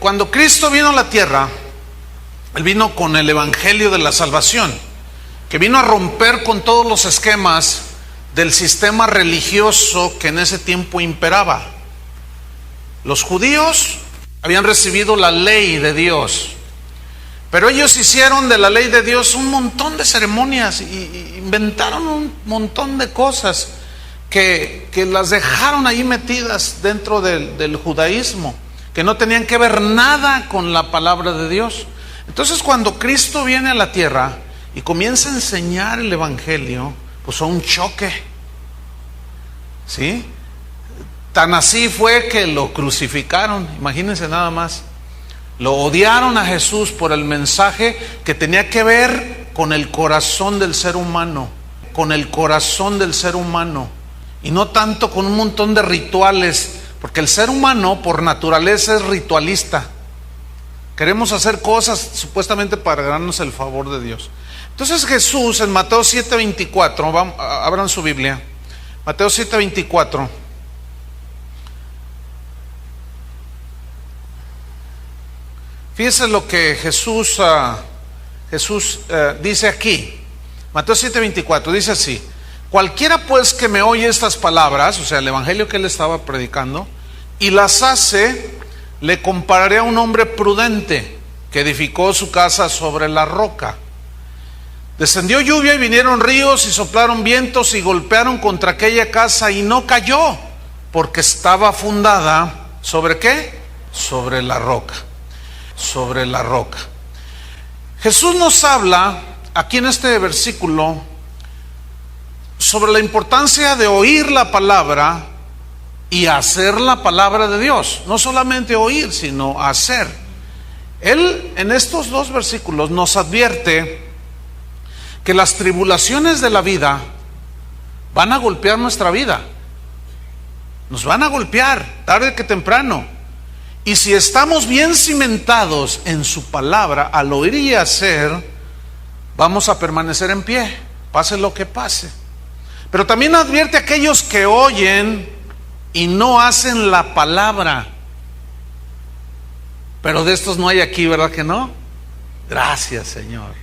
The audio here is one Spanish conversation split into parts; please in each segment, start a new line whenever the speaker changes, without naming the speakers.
Cuando Cristo vino a la tierra, Él vino con el evangelio de la salvación, que vino a romper con todos los esquemas del sistema religioso que en ese tiempo imperaba. Los judíos habían recibido la ley de Dios, pero ellos hicieron de la ley de Dios un montón de ceremonias y inventaron un montón de cosas que las dejaron ahí metidas dentro del judaísmo, que no tenían que ver nada con la palabra de Dios. Entonces, cuando Cristo viene a la tierra y comienza a enseñar el evangelio, pues fue un choque, ¿sí? Tan así fue que lo crucificaron, imagínense nada más. Lo odiaron a Jesús por el mensaje que tenía que ver con el corazón del ser humano, con el corazón del ser humano, y no tanto con un montón de rituales, porque el ser humano por naturaleza es ritualista. Queremos hacer cosas supuestamente para ganarnos el favor de Dios. Entonces Jesús en Mateo 7:24, abran su Biblia, Mateo 7:24. Fíjense lo que Jesús dice aquí. Mateo 7:24 dice así: cualquiera pues que me oye estas palabras, o sea, el evangelio que él estaba predicando, y las hace, le compararé a un hombre prudente que edificó su casa sobre la roca. Descendió lluvia y vinieron ríos y soplaron vientos y golpearon contra aquella casa y no cayó, porque estaba fundada ¿sobre qué? Sobre la roca. Sobre la roca. Jesús nos habla aquí en este versículo sobre la importancia de oír la palabra y hacer la palabra de Dios. No solamente oír, sino hacer. Él en estos dos versículos nos advierte que las tribulaciones de la vida van a golpear nuestra vida. Nos van a golpear tarde que temprano. Y si estamos bien cimentados en su palabra, al oír y hacer, vamos a permanecer en pie, pase lo que pase. Pero también advierte a aquellos que oyen y no hacen la palabra. Pero de estos no hay aquí, ¿verdad que no? Gracias, Señor.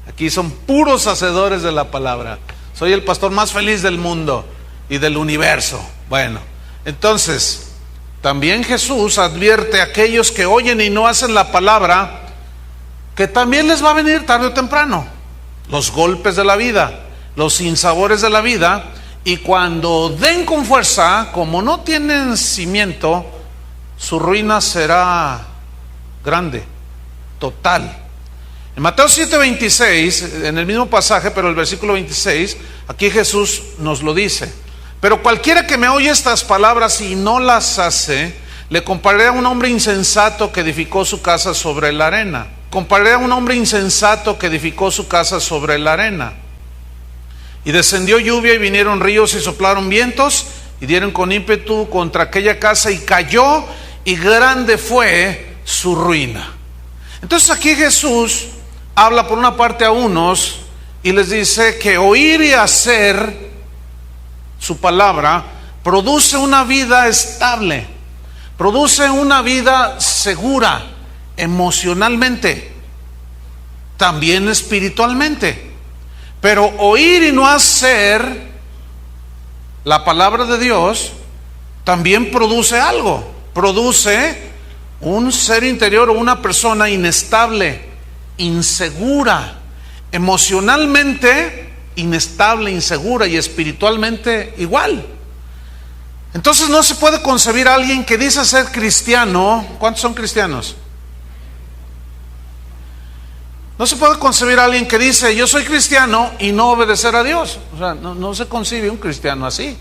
Aquí son puros hacedores de la palabra. Soy el pastor más feliz del mundo y del universo. Bueno, entonces también Jesús advierte a aquellos que oyen y no hacen la palabra, que también les va a venir tarde o temprano los golpes de la vida, los sinsabores de la vida, y cuando den con fuerza, como no tienen cimiento, su ruina será grande, total. En Mateo 7:26, en el mismo pasaje, pero el versículo 26, aquí Jesús nos lo dice: pero cualquiera que me oye estas palabras y no las hace, le compararé a un hombre insensato que edificó su casa sobre la arena. Compararé a un hombre insensato que edificó su casa sobre la arena. Y descendió lluvia y vinieron ríos y soplaron vientos y dieron con ímpetu contra aquella casa y cayó, y grande fue su ruina. Entonces aquí Jesús habla por una parte a unos y les dice que oír y hacer su palabra produce una vida estable, produce una vida segura emocionalmente, también espiritualmente. Pero oír y no hacer la palabra de Dios también produce algo, produce un ser interior o una persona inestable, insegura, emocionalmente inestable, insegura, y espiritualmente igual. Entonces no se puede concebir a alguien que dice ser cristiano. ¿Cuántos son cristianos? No se puede concebir a alguien que dice yo soy cristiano y no obedecer a Dios. O sea, no se concibe un cristiano así.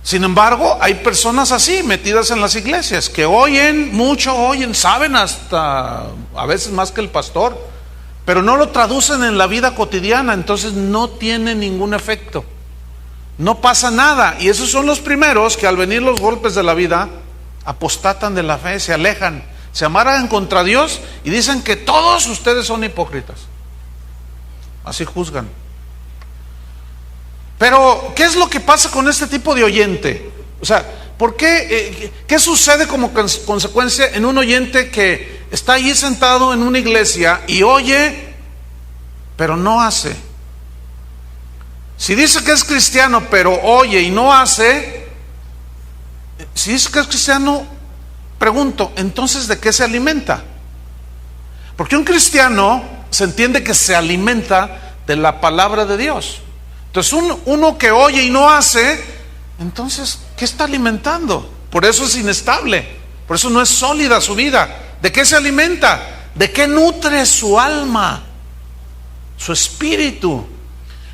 Sin embargo, hay personas así metidas en las iglesias que oyen mucho, saben hasta a veces más que el pastor, pero no lo traducen en la vida cotidiana. Entonces no tiene ningún efecto, no pasa nada. Y esos son los primeros que al venir los golpes de la vida apostatan de la fe, se alejan, se amarran contra Dios y dicen que todos ustedes son hipócritas. Así juzgan. Pero ¿qué es lo que pasa con este tipo de oyente? O sea, ¿Por qué? ¿Qué sucede como consecuencia en un oyente que está allí sentado en una iglesia y oye, pero no hace? Si dice que es cristiano, pero oye y no hace, si dice que es cristiano, pregunto, entonces ¿de qué se alimenta? Porque un cristiano se entiende que se alimenta de la palabra de Dios. Entonces uno que oye y no hace, entonces ¿qué está alimentando? Por eso es inestable, por eso no es sólida su vida. ¿De qué se alimenta? ¿De qué nutre su alma, su espíritu?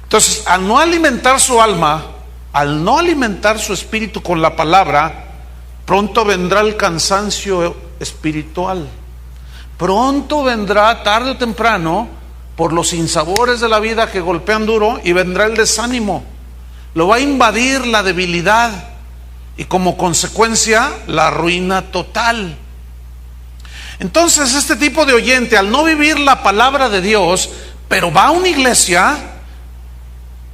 Entonces, al no alimentar su alma, al no alimentar su espíritu con la palabra, pronto vendrá el cansancio espiritual. Pronto vendrá, tarde o temprano, por los sinsabores de la vida que golpean duro, y vendrá el desánimo. Lo va a invadir la debilidad y como consecuencia la ruina total. Entonces este tipo de oyente, al no vivir la palabra de Dios, pero va a una iglesia,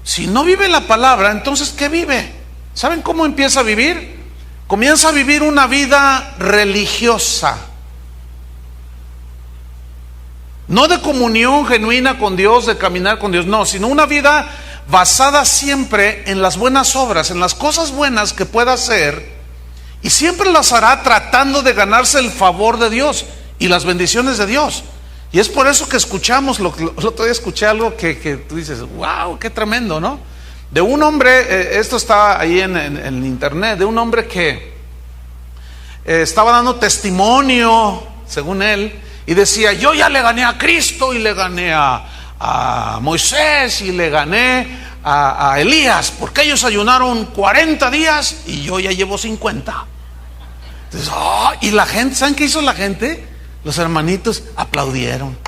si no vive la palabra, entonces ¿qué vive? ¿Saben cómo empieza a vivir? Comienza a vivir una vida religiosa. No de comunión genuina con Dios, de caminar con Dios, no, sino una vida basada siempre en las buenas obras, en las cosas buenas que pueda hacer, y siempre las hará tratando de ganarse el favor de Dios y las bendiciones de Dios. Y es por eso que escuchamos, el otro día escuché algo que tú dices, wow, qué tremendo, ¿no? De un hombre, esto está ahí en internet, de un hombre que estaba dando testimonio, según él, y decía, yo ya le gané a Cristo, y le gané a Moisés, y le gané a Elías, porque ellos ayunaron 40 días, y yo ya llevo 50. Entonces, y la gente, ¿saben qué hizo la gente? Los hermanitos aplaudieron.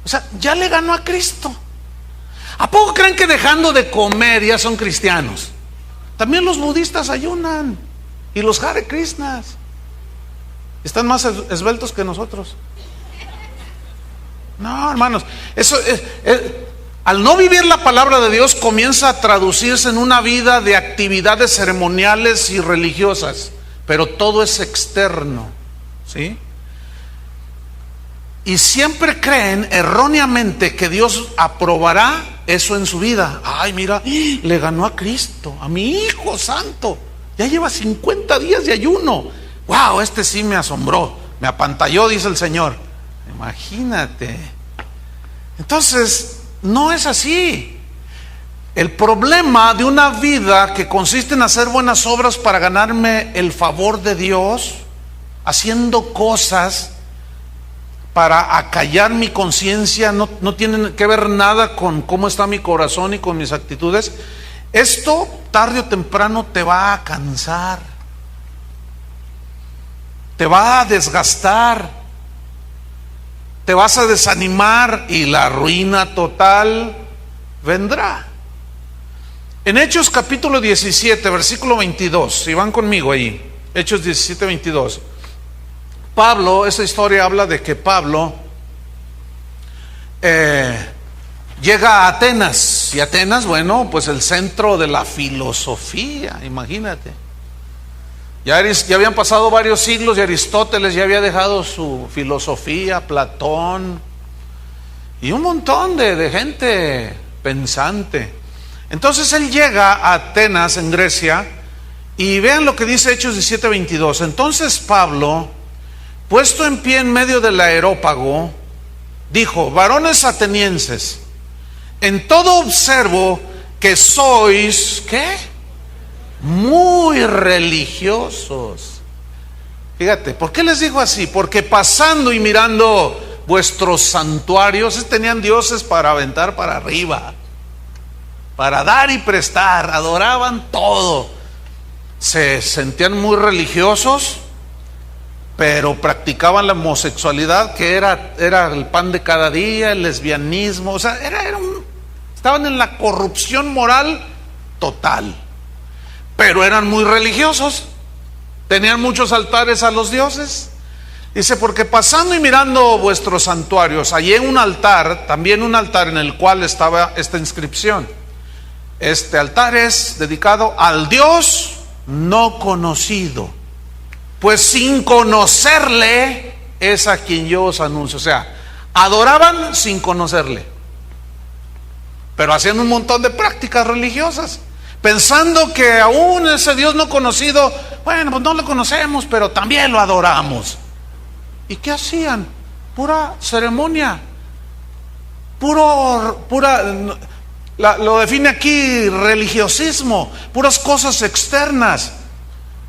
O sea, ya le ganó a Cristo. ¿A poco creen que dejando de comer ya son cristianos? También los budistas ayunan, y los Hare Krishnas están más esbeltos que nosotros. No, hermanos, eso al no vivir la palabra de Dios, comienza a traducirse en una vida de actividades ceremoniales y religiosas, pero todo es externo, ¿sí? Y siempre creen erróneamente que Dios aprobará eso en su vida. Ay, mira, le ganó a Cristo, a mi hijo santo, ya lleva 50 días de ayuno. Wow, este sí me asombró, me apantalló, dice el Señor. Imagínate. Entonces, no es así. El problema de una vida que consiste en hacer buenas obras para ganarme el favor de Dios, haciendo cosas para acallar mi conciencia, no tiene que ver nada con cómo está mi corazón y con mis actitudes. Esto tarde o temprano te va a cansar, te va a desgastar, te vas a desanimar y la ruina total vendrá. En Hechos capítulo 17, versículo 22, si van conmigo ahí, Hechos 17, 22. Pablo, esa historia habla de que Pablo llega a Atenas, y Atenas, bueno, pues el centro de la filosofía, imagínate. Ya habían pasado varios siglos y Aristóteles ya había dejado su filosofía, Platón, y un montón de gente pensante. Entonces él llega a Atenas, en Grecia, y vean lo que dice Hechos 17:22. Entonces Pablo, puesto en pie en medio del areópago, dijo: varones atenienses, en todo observo que sois, ¿qué? Muy religiosos. Fíjate, ¿por qué les digo así? Porque pasando y mirando vuestros santuarios, tenían dioses para aventar para arriba, para dar y prestar, adoraban todo, se sentían muy religiosos, pero practicaban la homosexualidad, que era el pan de cada día, el lesbianismo, o sea, estaban en la corrupción moral total, pero eran muy religiosos, tenían muchos altares a los dioses. Dice: porque pasando y mirando vuestros santuarios, hallé un altar, también un altar en el cual estaba esta inscripción: este altar es dedicado al Dios no conocido, pues sin conocerle es a quien yo os anuncio. O sea, adoraban sin conocerle, pero hacían un montón de prácticas religiosas, pensando que aún ese Dios no conocido, bueno, pues no lo conocemos, pero también lo adoramos. ¿Y qué hacían? Pura ceremonia, lo define aquí religiosismo, puras cosas externas.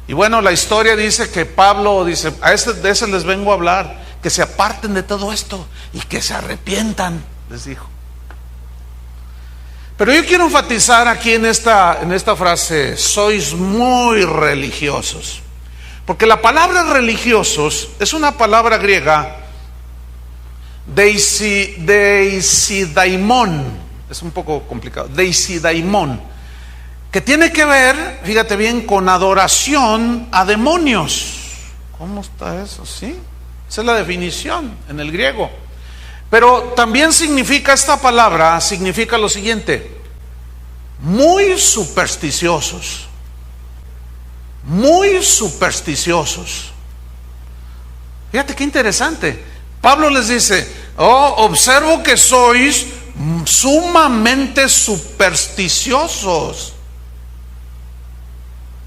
Y bueno, la historia dice que Pablo dice, de ese les vengo a hablar, que se aparten de todo esto y que se arrepientan, les dijo. Pero yo quiero enfatizar aquí en esta frase, sois muy religiosos. Porque la palabra religiosos es una palabra griega, deisidaimon, es un poco complicado, deisidaimon, que tiene que ver, fíjate bien, con adoración a demonios. ¿Cómo está eso? ¿Sí? Esa es la definición en el griego. Pero también esta palabra significa lo siguiente: muy supersticiosos. Muy supersticiosos. Fíjate qué interesante. Pablo les dice, observo que sois sumamente supersticiosos.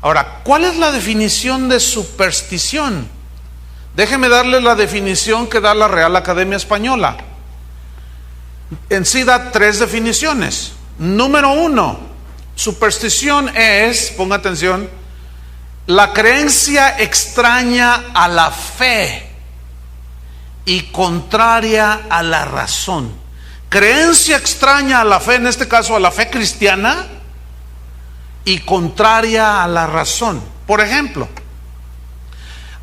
Ahora, ¿cuál es la definición de superstición? Déjeme darle la definición que da la Real Academia Española. En sí da 3 definiciones. Número 1, superstición es, ponga atención, la creencia extraña a la fe y contraria a la razón. Creencia extraña a la fe, en este caso a la fe cristiana, y contraria a la razón. Por ejemplo,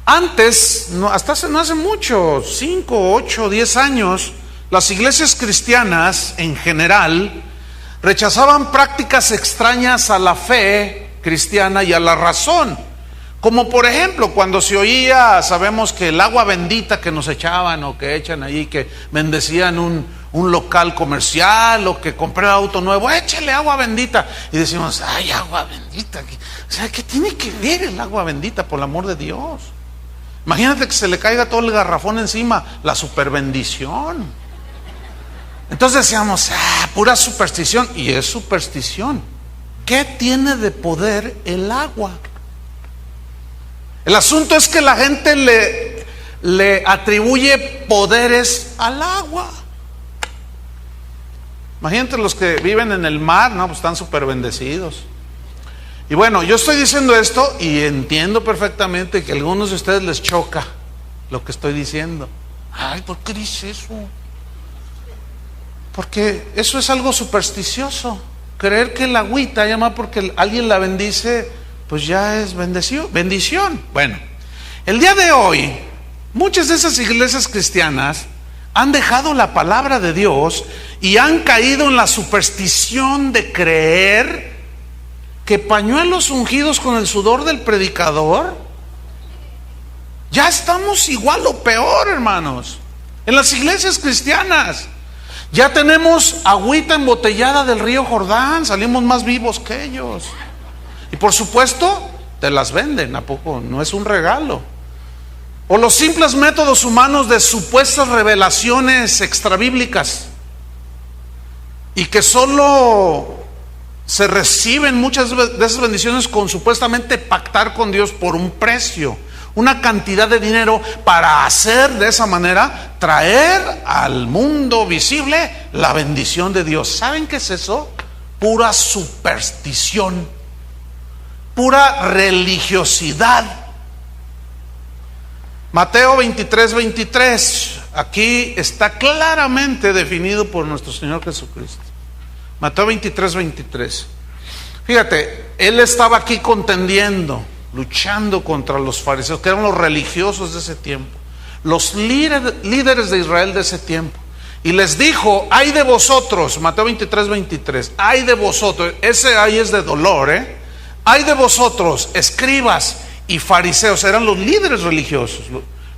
antes, no hace mucho, 5, 8, 10 años, las iglesias cristianas en general rechazaban prácticas extrañas a la fe cristiana y a la razón. Como por ejemplo, cuando se oía, sabemos que el agua bendita que nos echaban o que echan ahí, que bendecían un local comercial o que compré auto nuevo, échale agua bendita. Y decimos, ay, agua bendita. O sea, ¿qué tiene que ver el agua bendita, por el amor de Dios? Imagínate que se le caiga todo el garrafón encima, la superbendición. Entonces decíamos, pura superstición. Y es superstición. ¿Qué tiene de poder el agua? El asunto es que la gente le atribuye poderes al agua. Imagínate los que viven en el mar, ¿no? Pues están súper bendecidos. Y bueno, yo estoy diciendo esto y entiendo perfectamente que a algunos de ustedes les choca lo que estoy diciendo. Ay, ¿por qué dice eso? Porque eso es algo supersticioso. Creer que el agüita, ya más porque alguien la bendice, pues ya es bendición. Bueno, el día de hoy, muchas de esas iglesias cristianas han dejado la palabra de Dios y han caído en la superstición de creer que pañuelos ungidos con el sudor del predicador, ya estamos igual o peor, hermanos. En las iglesias cristianas ya tenemos agüita embotellada del río Jordán, salimos más vivos que ellos. Y por supuesto, te las venden, ¿a poco? No es un regalo. O los simples métodos humanos de supuestas revelaciones extrabíblicas, y que solo se reciben muchas de esas bendiciones con supuestamente pactar con Dios por un precio, una cantidad de dinero, para hacer de esa manera, traer al mundo visible la bendición de Dios. ¿Saben qué es eso? Pura superstición, pura religiosidad. Mateo 23:23, aquí está claramente definido por nuestro Señor Jesucristo. Mateo 23:23. Fíjate, Él estaba aquí contendiendo, luchando contra los fariseos, que eran los religiosos de ese tiempo, los líderes de Israel de ese tiempo. Y les dijo, ay de vosotros, Mateo 23:23, ay de vosotros, ese ay es de dolor, ay de vosotros, escribas y fariseos. Eran los líderes religiosos,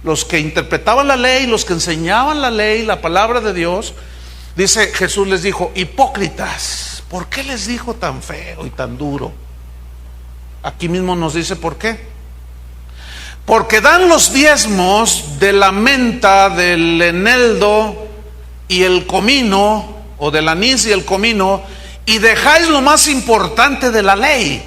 los que interpretaban la ley, los que enseñaban la ley, la palabra de Dios. Dice, Jesús les dijo, hipócritas. ¿Por qué les dijo tan feo y tan duro? Aquí mismo nos dice por qué. Porque dan los diezmos de la menta, del eneldo y el comino, o del anís y el comino, y dejáis lo más importante de la ley,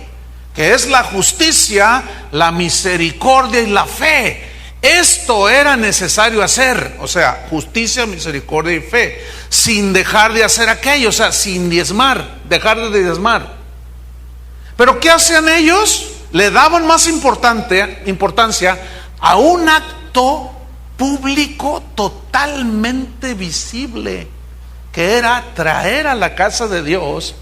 que es la justicia, la misericordia y la fe. Esto era necesario hacer, o sea, justicia, misericordia y fe, sin dejar de hacer aquello, o sea, sin diezmar, dejar de diezmar. Pero ¿qué hacían ellos? Le daban más importancia a un acto público totalmente visible, que era traer a la casa de Dios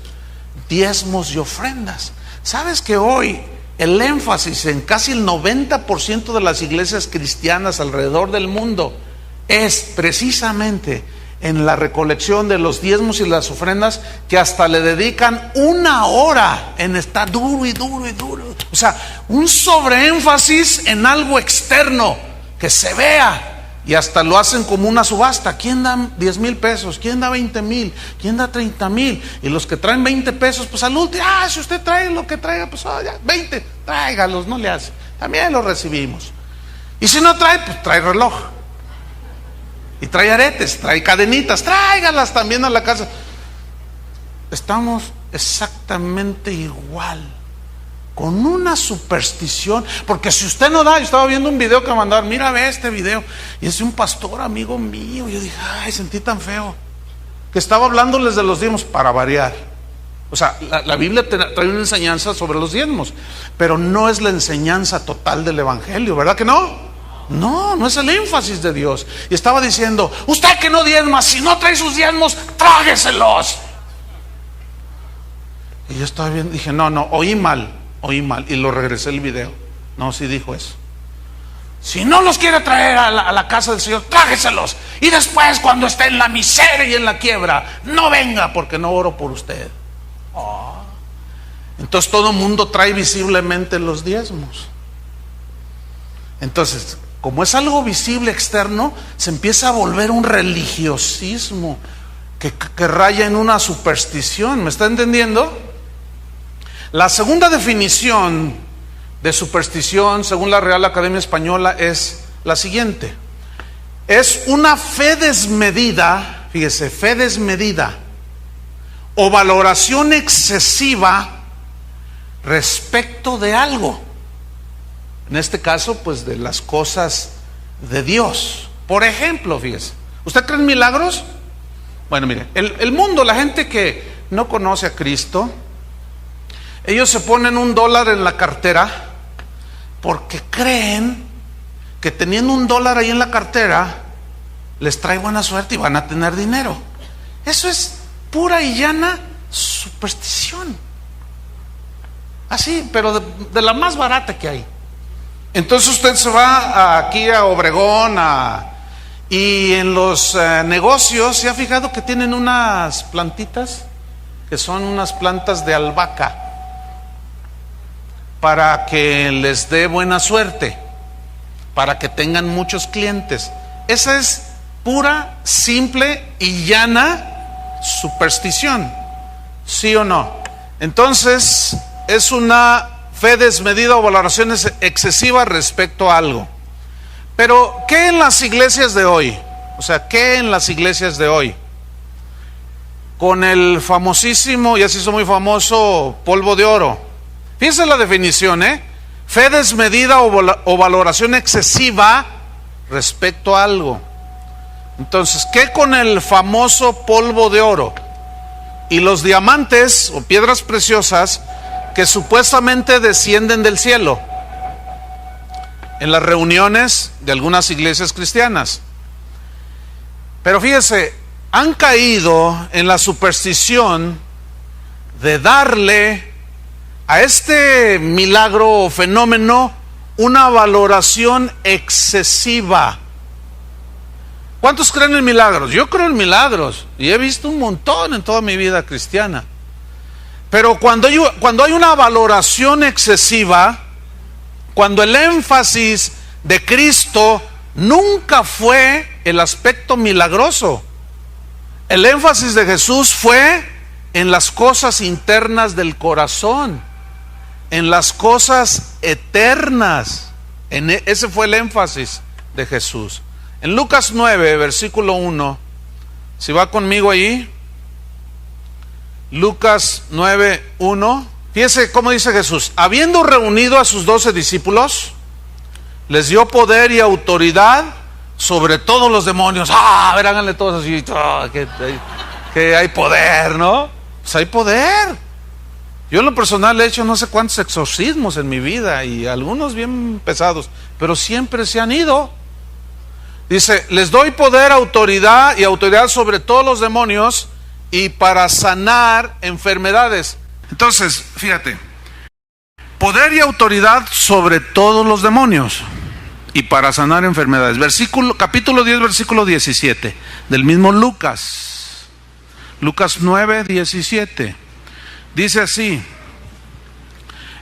diezmos y ofrendas. ¿Sabes que hoy el énfasis en casi el 90% de las iglesias cristianas alrededor del mundo es precisamente en la recolección de los diezmos y las ofrendas, que hasta le dedican 1 hora en estar duro y duro y duro? O sea, un sobreénfasis en algo externo que se vea, y hasta lo hacen como una subasta. ¿Quién da 10,000 pesos? ¿Quién da 20,000? ¿Quién da 30,000? Y los que traen 20 pesos, pues al último, si usted trae lo que traiga, pues ya, 20, tráigalos, no le hace, también los recibimos. Y si no trae, pues trae reloj, y trae aretes, trae cadenitas, tráigalas también a la casa. Estamos exactamente igual, con una superstición. Porque si usted no da, yo estaba viendo un video que mandaron, mira, ve este video, y es de un pastor amigo mío. Yo dije, sentí tan feo, que estaba hablándoles de los diezmos para variar. O sea, la Biblia trae una enseñanza sobre los diezmos, pero no es la enseñanza total del evangelio, ¿verdad que no? No es el énfasis de Dios. Y estaba diciendo, usted que no diezma, si no trae sus diezmos, trágueselos. Y yo estaba viendo, dije, no, oí mal, y lo regresé el video. No, sí dijo eso. Si no los quiere traer a la casa del Señor, trágueselos, y después cuando esté en la miseria y en la quiebra, no venga, porque no oro por usted. Entonces todo el mundo trae visiblemente los diezmos. Entonces, como es algo visible externo, se empieza a volver un religiosismo que raya en una superstición. ¿Me está entendiendo? La segunda definición de superstición, según la Real Academia Española, es la siguiente: es una fe desmedida, fíjese, fe desmedida o valoración excesiva respecto de algo. En este caso, pues de las cosas de Dios. Por ejemplo, fíjese, ¿usted cree en milagros? Bueno, mire, el mundo, la gente que no conoce a Cristo, ellos se ponen $1 en la cartera porque creen que teniendo $1 ahí en la cartera les trae buena suerte y van a tener dinero. Eso es pura y llana superstición. Así, pero de la más barata que hay. Entonces usted se va aquí a Obregón y en los negocios, ¿se ha fijado que tienen unas plantitas que son unas plantas de albahaca para que les dé buena suerte, para que tengan muchos clientes? Esa es pura, simple y llana superstición, ¿sí o no? Entonces es una fe desmedida o valoración excesiva respecto a algo. Pero ¿qué en las iglesias de hoy? O sea, ¿qué en las iglesias de hoy? Con el famosísimo, ya se hizo muy famoso, polvo de oro. Fíjense la definición, fe desmedida o valoración excesiva respecto a algo. Entonces, ¿qué con el famoso polvo de oro? Y los diamantes o piedras preciosas que supuestamente descienden del cielo en las reuniones de algunas iglesias cristianas. Pero fíjese, han caído en la superstición de darle a este milagro o fenómeno una valoración excesiva. ¿Cuántos creen en milagros? Yo creo en milagros y he visto un montón en toda mi vida cristiana. Pero cuando hay una valoración excesiva, cuando el énfasis de Cristo nunca fue el aspecto milagroso, el énfasis de Jesús fue en las cosas internas del corazón. en las cosas eternas. Ese fue el énfasis de Jesús. En Lucas 9, versículo 1, si va conmigo allí, Lucas 9, 1, fíjese cómo dice Jesús: habiendo reunido a sus 12 discípulos, les dio poder y autoridad sobre todos los demonios. A ver, háganle todos así, que hay poder, ¿no? Pues hay poder. Yo en lo personal he hecho no sé cuántos exorcismos en mi vida, y algunos bien pesados, pero siempre se han ido. Dice, les doy poder, autoridad sobre todos los demonios, y para sanar enfermedades. Entonces, fíjate, poder y autoridad sobre todos los demonios y para sanar enfermedades. Capítulo 10, versículo 17 del mismo Lucas. Lucas 9, 17. Dice así: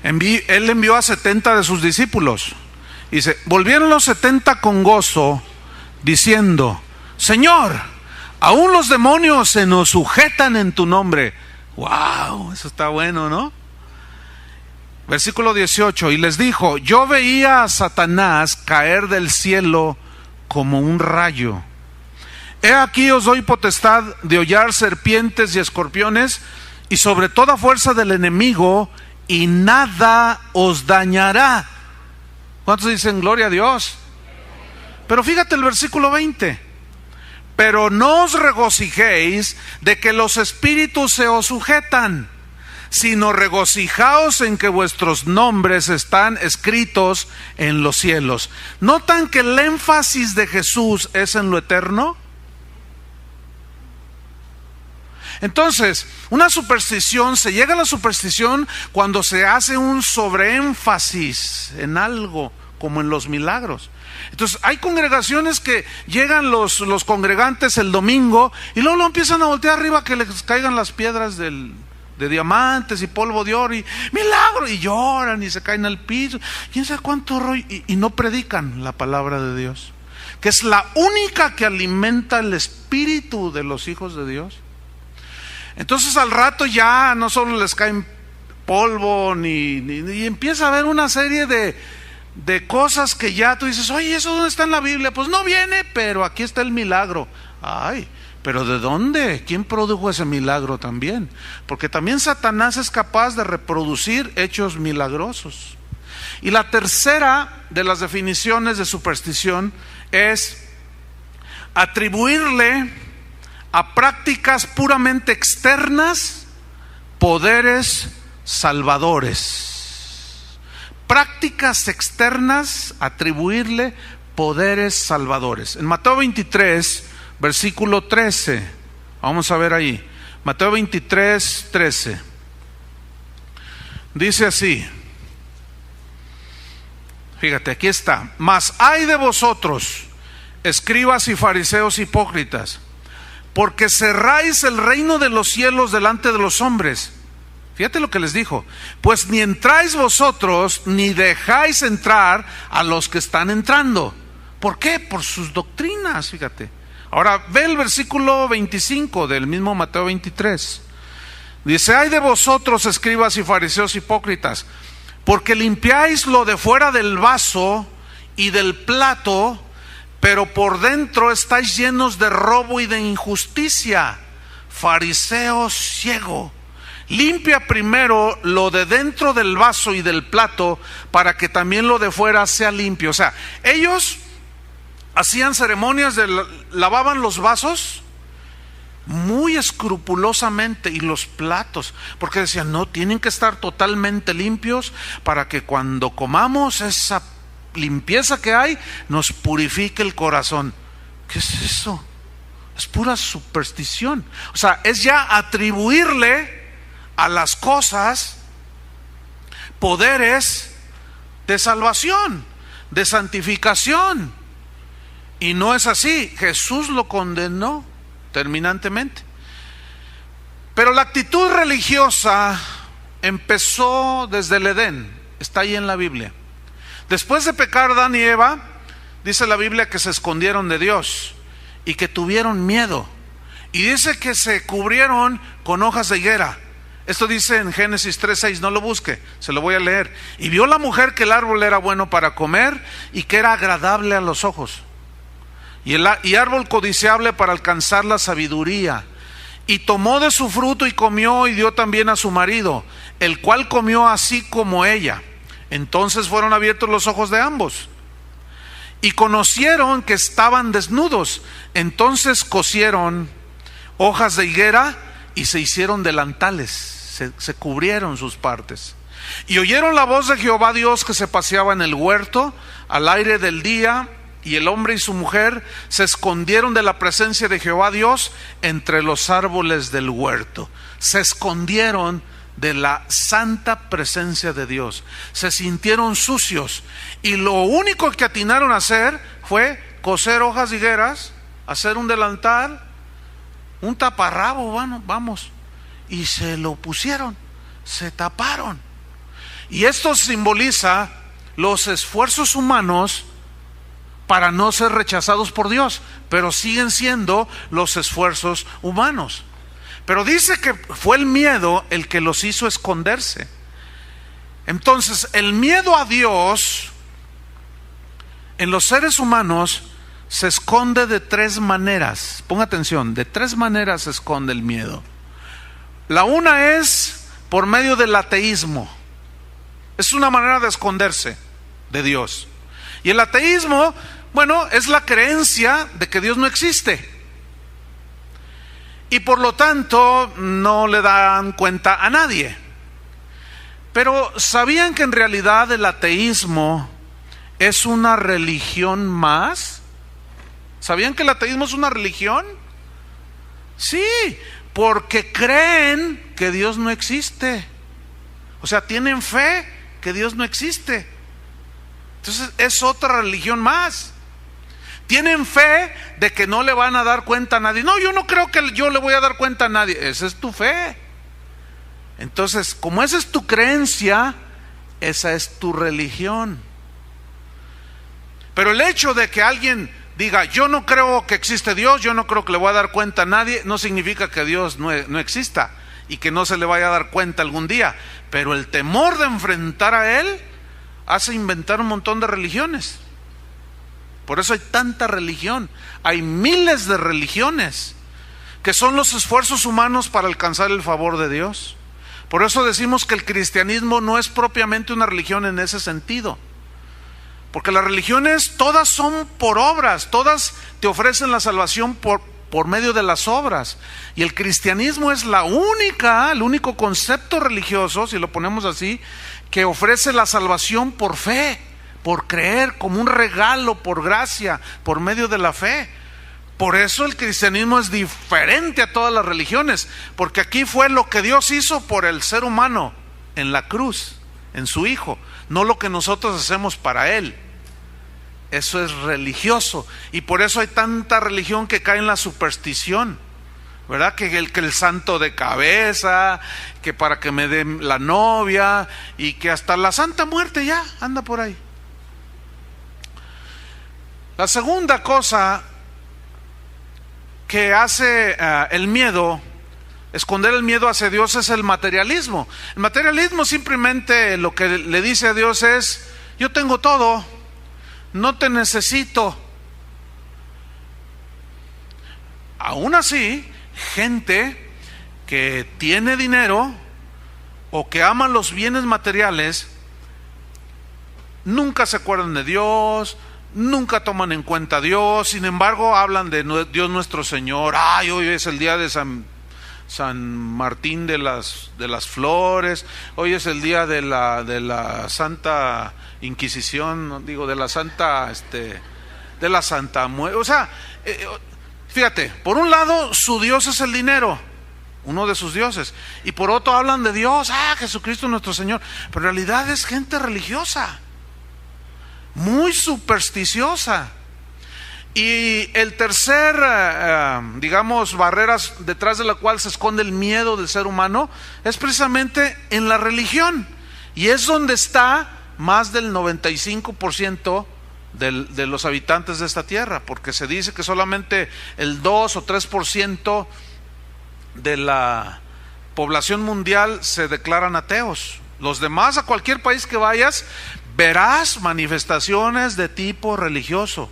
Él envió a 70 de sus discípulos. Dice, volvieron los 70 con gozo, diciendo, Señor, aún los demonios se nos sujetan en tu nombre. Wow, eso está bueno, ¿no? Versículo 18, y les dijo, yo veía a Satanás caer del cielo como un rayo. He aquí os doy potestad de hollar serpientes y escorpiones, y sobre toda fuerza del enemigo, y nada os dañará. ¿Cuántos dicen gloria a Dios? Pero fíjate el versículo 20. Pero no os regocijéis de que los espíritus se os sujetan, sino regocijaos en que vuestros nombres están escritos en los cielos. ¿Notan que el énfasis de Jesús es en lo eterno? Entonces, una superstición, se llega a la superstición cuando se hace un sobreénfasis en algo, como en los milagros. Entonces, hay congregaciones que llegan los congregantes el domingo y luego lo empiezan a voltear arriba, que les caigan las piedras de diamantes y polvo de oro y milagro, y lloran y se caen al piso, quién sabe cuánto rollo, y no predican la palabra de Dios, que es la única que alimenta el espíritu de los hijos de Dios. Entonces al rato ya no solo les caen polvo, y empieza a haber una serie de cosas que ya tú dices, oye, ¿eso dónde está en la Biblia? Pues no viene, pero aquí está el milagro. Ay, pero ¿de dónde? ¿Quién produjo ese milagro también? Porque también Satanás es capaz de reproducir hechos milagrosos. Y la tercera de las definiciones de superstición es atribuirle a prácticas puramente externas poderes salvadores. Prácticas externas, atribuirle poderes salvadores. En Mateo 23, versículo 13, vamos a ver ahí, Mateo 23, 13, dice así, fíjate, aquí está: mas ay de vosotros, escribas y fariseos hipócritas, porque cerráis el reino de los cielos delante de los hombres. Fíjate lo que les dijo: pues ni entráis vosotros, ni dejáis entrar a los que están entrando. ¿Por qué? Por sus doctrinas, fíjate. Ahora ve el versículo 25 del mismo Mateo 23. Dice: ay de vosotros, escribas y fariseos hipócritas, porque limpiáis lo de fuera del vaso y del plato, pero por dentro estáis llenos de robo y de injusticia. Fariseo ciego, limpia primero lo de dentro del vaso y del plato, para que también lo de fuera sea limpio. O sea, ellos hacían ceremonias lavaban los vasos muy escrupulosamente, y los platos, porque decían, no, tienen que estar totalmente limpios para que cuando comamos, esa limpieza que hay nos purifique el corazón. ¿Qué es eso? Es pura superstición. O sea, es ya atribuirle a las cosas poderes de salvación, de santificación, y no es así. Jesús lo condenó terminantemente. Pero la actitud religiosa empezó desde el Edén, está ahí en la Biblia. Después de pecar Adán y Eva, dice la Biblia que se escondieron de Dios y que tuvieron miedo, y dice que se cubrieron con hojas de higuera. Esto dice en Génesis 3:6, no lo busque, se lo voy a leer. Y vio la mujer que el árbol era bueno para comer y que era agradable a los ojos, y árbol codiciable para alcanzar la sabiduría. Y tomó de su fruto y comió, y dio también a su marido, el cual comió así como ella. Entonces fueron abiertos los ojos de ambos, y conocieron que estaban desnudos. Entonces cosieron hojas de higuera y se hicieron delantales, se cubrieron sus partes. Y oyeron la voz de Jehová Dios que se paseaba en el huerto al aire del día, y el hombre y su mujer se escondieron de la presencia de Jehová Dios entre los árboles del huerto. Se escondieron de la santa presencia de Dios. Se sintieron sucios, y lo único que atinaron a hacer fue coser hojas de higueras, hacer un delantal, un taparrabo, bueno, vamos, y se lo pusieron, se taparon. Y esto simboliza los esfuerzos humanos para no ser rechazados por Dios, pero siguen siendo los esfuerzos humanos. Pero dice que fue el miedo el que los hizo esconderse. Entonces, el miedo a Dios en los seres humanos se esconde de tres maneras. Ponga atención, de tres maneras se esconde el miedo. La una es por medio del ateísmo. Es una manera de esconderse de Dios. Y el ateísmo, bueno, es la creencia de que Dios no existe. Y por lo tanto no le dan cuenta a nadie. Pero ¿sabían que en realidad el ateísmo es una religión más? ¿Sabían que el ateísmo es una religión? Sí, porque creen que Dios no existe. O sea, tienen fe que Dios no existe. Entonces es otra religión más. Tienen fe de que no le van a dar cuenta a nadie. No, yo no creo que yo le voy a dar cuenta a nadie. Esa es tu fe. Entonces, como esa es tu creencia, esa es tu religión. Pero el hecho de que alguien diga, yo no creo que existe Dios, yo no creo que le voy a dar cuenta a nadie, no significa que Dios no exista y que no se le vaya a dar cuenta algún día. Pero el temor de enfrentar a Él hace inventar un montón de religiones. Por eso hay tanta religión. Hay miles de religiones que son los esfuerzos humanos para alcanzar el favor de Dios. Por eso decimos que el cristianismo no es propiamente una religión en ese sentido. Porque las religiones todas son por obras, todas te ofrecen la salvación por medio de las obras. Y el cristianismo es el único concepto religioso, si lo ponemos así, que ofrece la salvación por fe, por creer, como un regalo, por gracia, por medio de la fe. Por eso el cristianismo es diferente a todas las religiones, porque aquí fue lo que Dios hizo por el ser humano en la cruz, en su Hijo, no lo que nosotros hacemos para Él. Eso es religioso, y por eso hay tanta religión que cae en la superstición, ¿verdad? Que el santo de cabeza, que para que me den la novia, y que hasta la Santa Muerte ya anda por ahí. La segunda cosa que hace el miedo, esconder el miedo hacia Dios, es el materialismo. El materialismo simplemente lo que le dice a Dios es, yo tengo todo, no te necesito. Aún así, gente que tiene dinero o que ama los bienes materiales, nunca se acuerdan de Dios, nunca toman en cuenta a Dios. Sin embargo, hablan de Dios nuestro Señor. Ay, hoy es el día de San Martín de las Flores, hoy es el día de la Santa Inquisición, digo, de la Santa Muerte. O sea, fíjate, por un lado su Dios es el dinero, uno de sus dioses, y por otro hablan de Dios, Jesucristo nuestro Señor, pero en realidad es gente religiosa, muy supersticiosa. Y el tercer, digamos, barreras detrás de la cual se esconde el miedo del ser humano es precisamente en la religión, y es donde está más del 95% de los habitantes de esta tierra, porque se dice que solamente el 2 o 3% de población mundial se declaran ateos. Los demás, a cualquier país que vayas, verás manifestaciones de tipo religioso.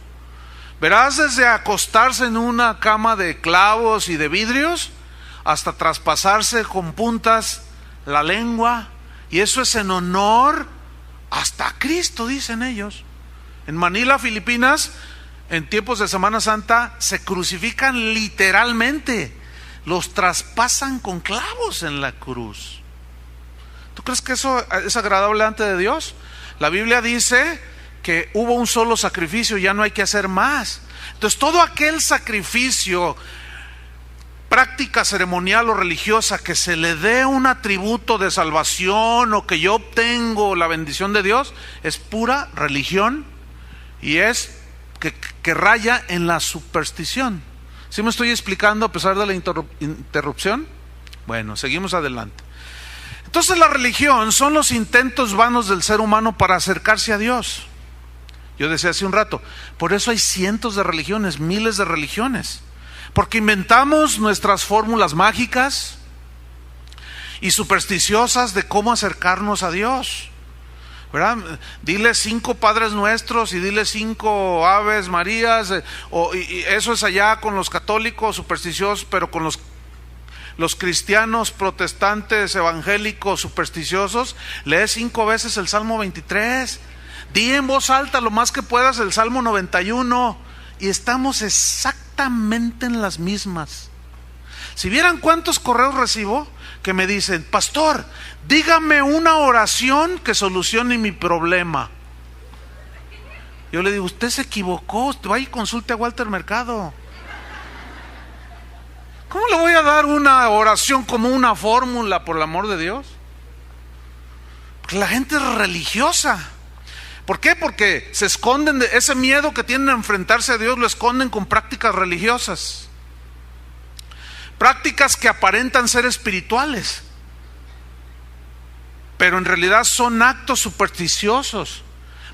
Verás desde acostarse en una cama de clavos y de vidrios hasta traspasarse con puntas la lengua, y eso es en honor hasta a Cristo, dicen ellos. En Manila, Filipinas, en tiempos de Semana Santa se crucifican literalmente, los traspasan con clavos en la cruz. ¿Tú crees que eso es agradable ante de Dios? La Biblia dice que hubo un solo sacrificio, ya no hay que hacer más. Entonces todo aquel sacrificio, práctica ceremonial o religiosa, que se le dé un atributo de salvación o que yo obtengo la bendición de Dios, es pura religión y es que raya en la superstición. ¿Sí me estoy explicando a pesar de la interrupción? Bueno, seguimos adelante. Entonces la religión son los intentos vanos del ser humano para acercarse a Dios. Yo decía hace un rato, por eso hay cientos de religiones, miles de religiones, porque inventamos nuestras fórmulas mágicas y supersticiosas de cómo acercarnos a Dios, ¿verdad? Dile 5 Padres Nuestros y dile 5 Aves Marías, y eso es allá con los católicos supersticiosos, pero con los cristianos protestantes evangélicos supersticiosos, lee 5 veces el Salmo 23, di en voz alta lo más que puedas el Salmo 91, y estamos exactamente en las mismas. Si vieran cuántos correos recibo que me dicen, pastor, dígame una oración que solucione mi problema. Yo le digo, usted se equivocó, vaya y consulte a Walter Mercado. ¿Cómo le voy a dar una oración como una fórmula, por el amor de Dios? Porque la gente es religiosa. ¿Por qué? Porque se esconden de ese miedo que tienen a enfrentarse a Dios, lo esconden con prácticas religiosas. Prácticas que aparentan ser espirituales, pero en realidad son actos supersticiosos.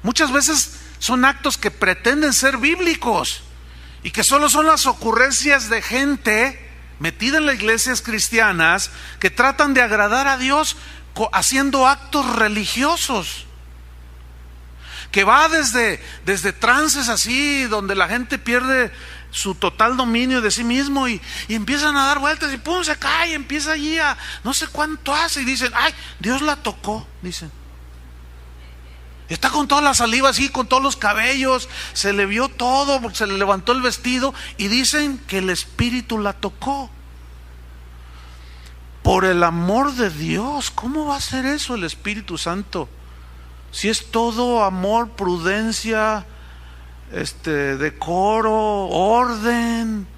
Muchas veces son actos que pretenden ser bíblicos y que solo son las ocurrencias de gente metida en las iglesias cristianas que tratan de agradar a Dios haciendo actos religiosos, que va desde trances así, donde la gente pierde su total dominio de sí mismo y empiezan a dar vueltas y pum, se cae, empieza allí a no sé cuánto hace y dicen, ay, Dios la tocó, dicen. Está con toda la saliva así, con todos los cabellos, se le vio todo, se le levantó el vestido y dicen que el Espíritu la tocó. Por el amor de Dios, ¿cómo va a ser eso el Espíritu Santo? Si es todo amor, prudencia, decoro, orden.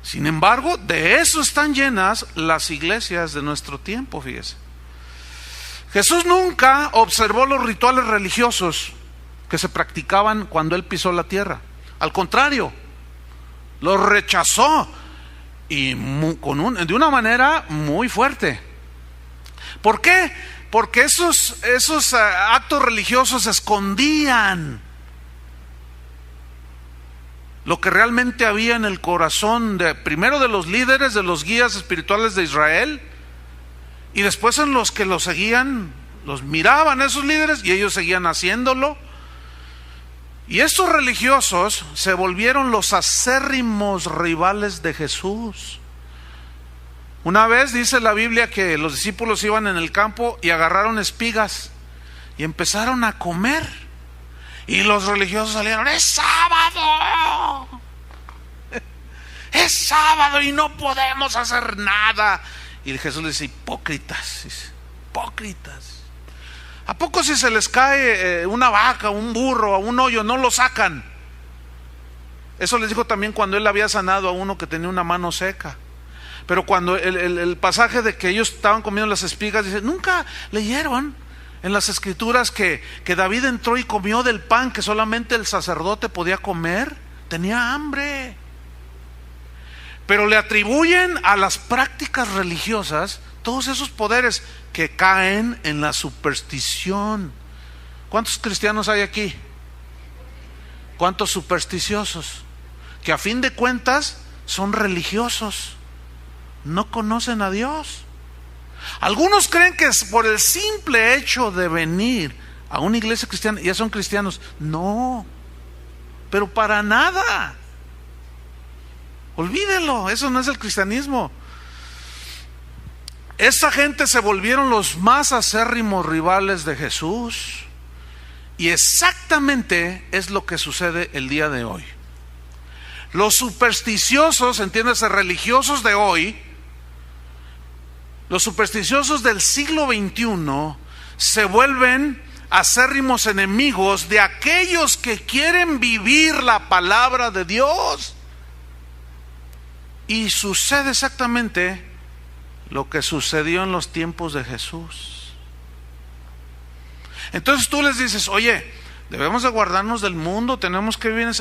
Sin embargo, de eso están llenas las iglesias de nuestro tiempo, fíjese. Jesús nunca observó los rituales religiosos que se practicaban cuando Él pisó la tierra. Al contrario, los rechazó y de una manera muy fuerte. ¿Por qué? Porque esos actos religiosos escondían lo que realmente había en el corazón primero de los líderes, de los guías espirituales de Israel, y después en los que los seguían, los miraban esos líderes y ellos seguían haciéndolo. Y estos religiosos se volvieron los acérrimos rivales de Jesús. Una vez dice la Biblia que los discípulos iban en el campo y agarraron espigas y empezaron a comer. Y los religiosos salieron, ¡es sábado! ¡Es sábado y no podemos hacer nada! Y Jesús les dice, hipócritas, hipócritas. ¿A poco si se les cae una vaca, un burro, a un hoyo, no lo sacan? Eso les dijo también cuando Él había sanado a uno que tenía una mano seca. Pero cuando el pasaje de que ellos estaban comiendo las espigas, dice, ¿nunca leyeron en las escrituras que David entró y comió del pan que solamente el sacerdote podía comer? Tenía hambre. Pero le atribuyen a las prácticas religiosas todos esos poderes que caen en la superstición. ¿Cuántos cristianos hay aquí? ¿Cuántos supersticiosos? Que a fin de cuentas son religiosos. no conocen a Dios. Algunos creen que es por el simple hecho de venir a una iglesia cristiana ya son cristianos. No, pero para nada. Olvídelo, eso no es el cristianismo. Esta gente se volvieron los más acérrimos rivales de Jesús. Y exactamente es lo que sucede el día de hoy. Los supersticiosos, entiéndase, religiosos de hoy, los supersticiosos del siglo XXI se vuelven acérrimos enemigos de aquellos que quieren vivir la palabra de Dios. Y sucede exactamente lo que sucedió en los tiempos de Jesús. Entonces tú les dices, oye, debemos de guardarnos del mundo, tenemos que vivir en...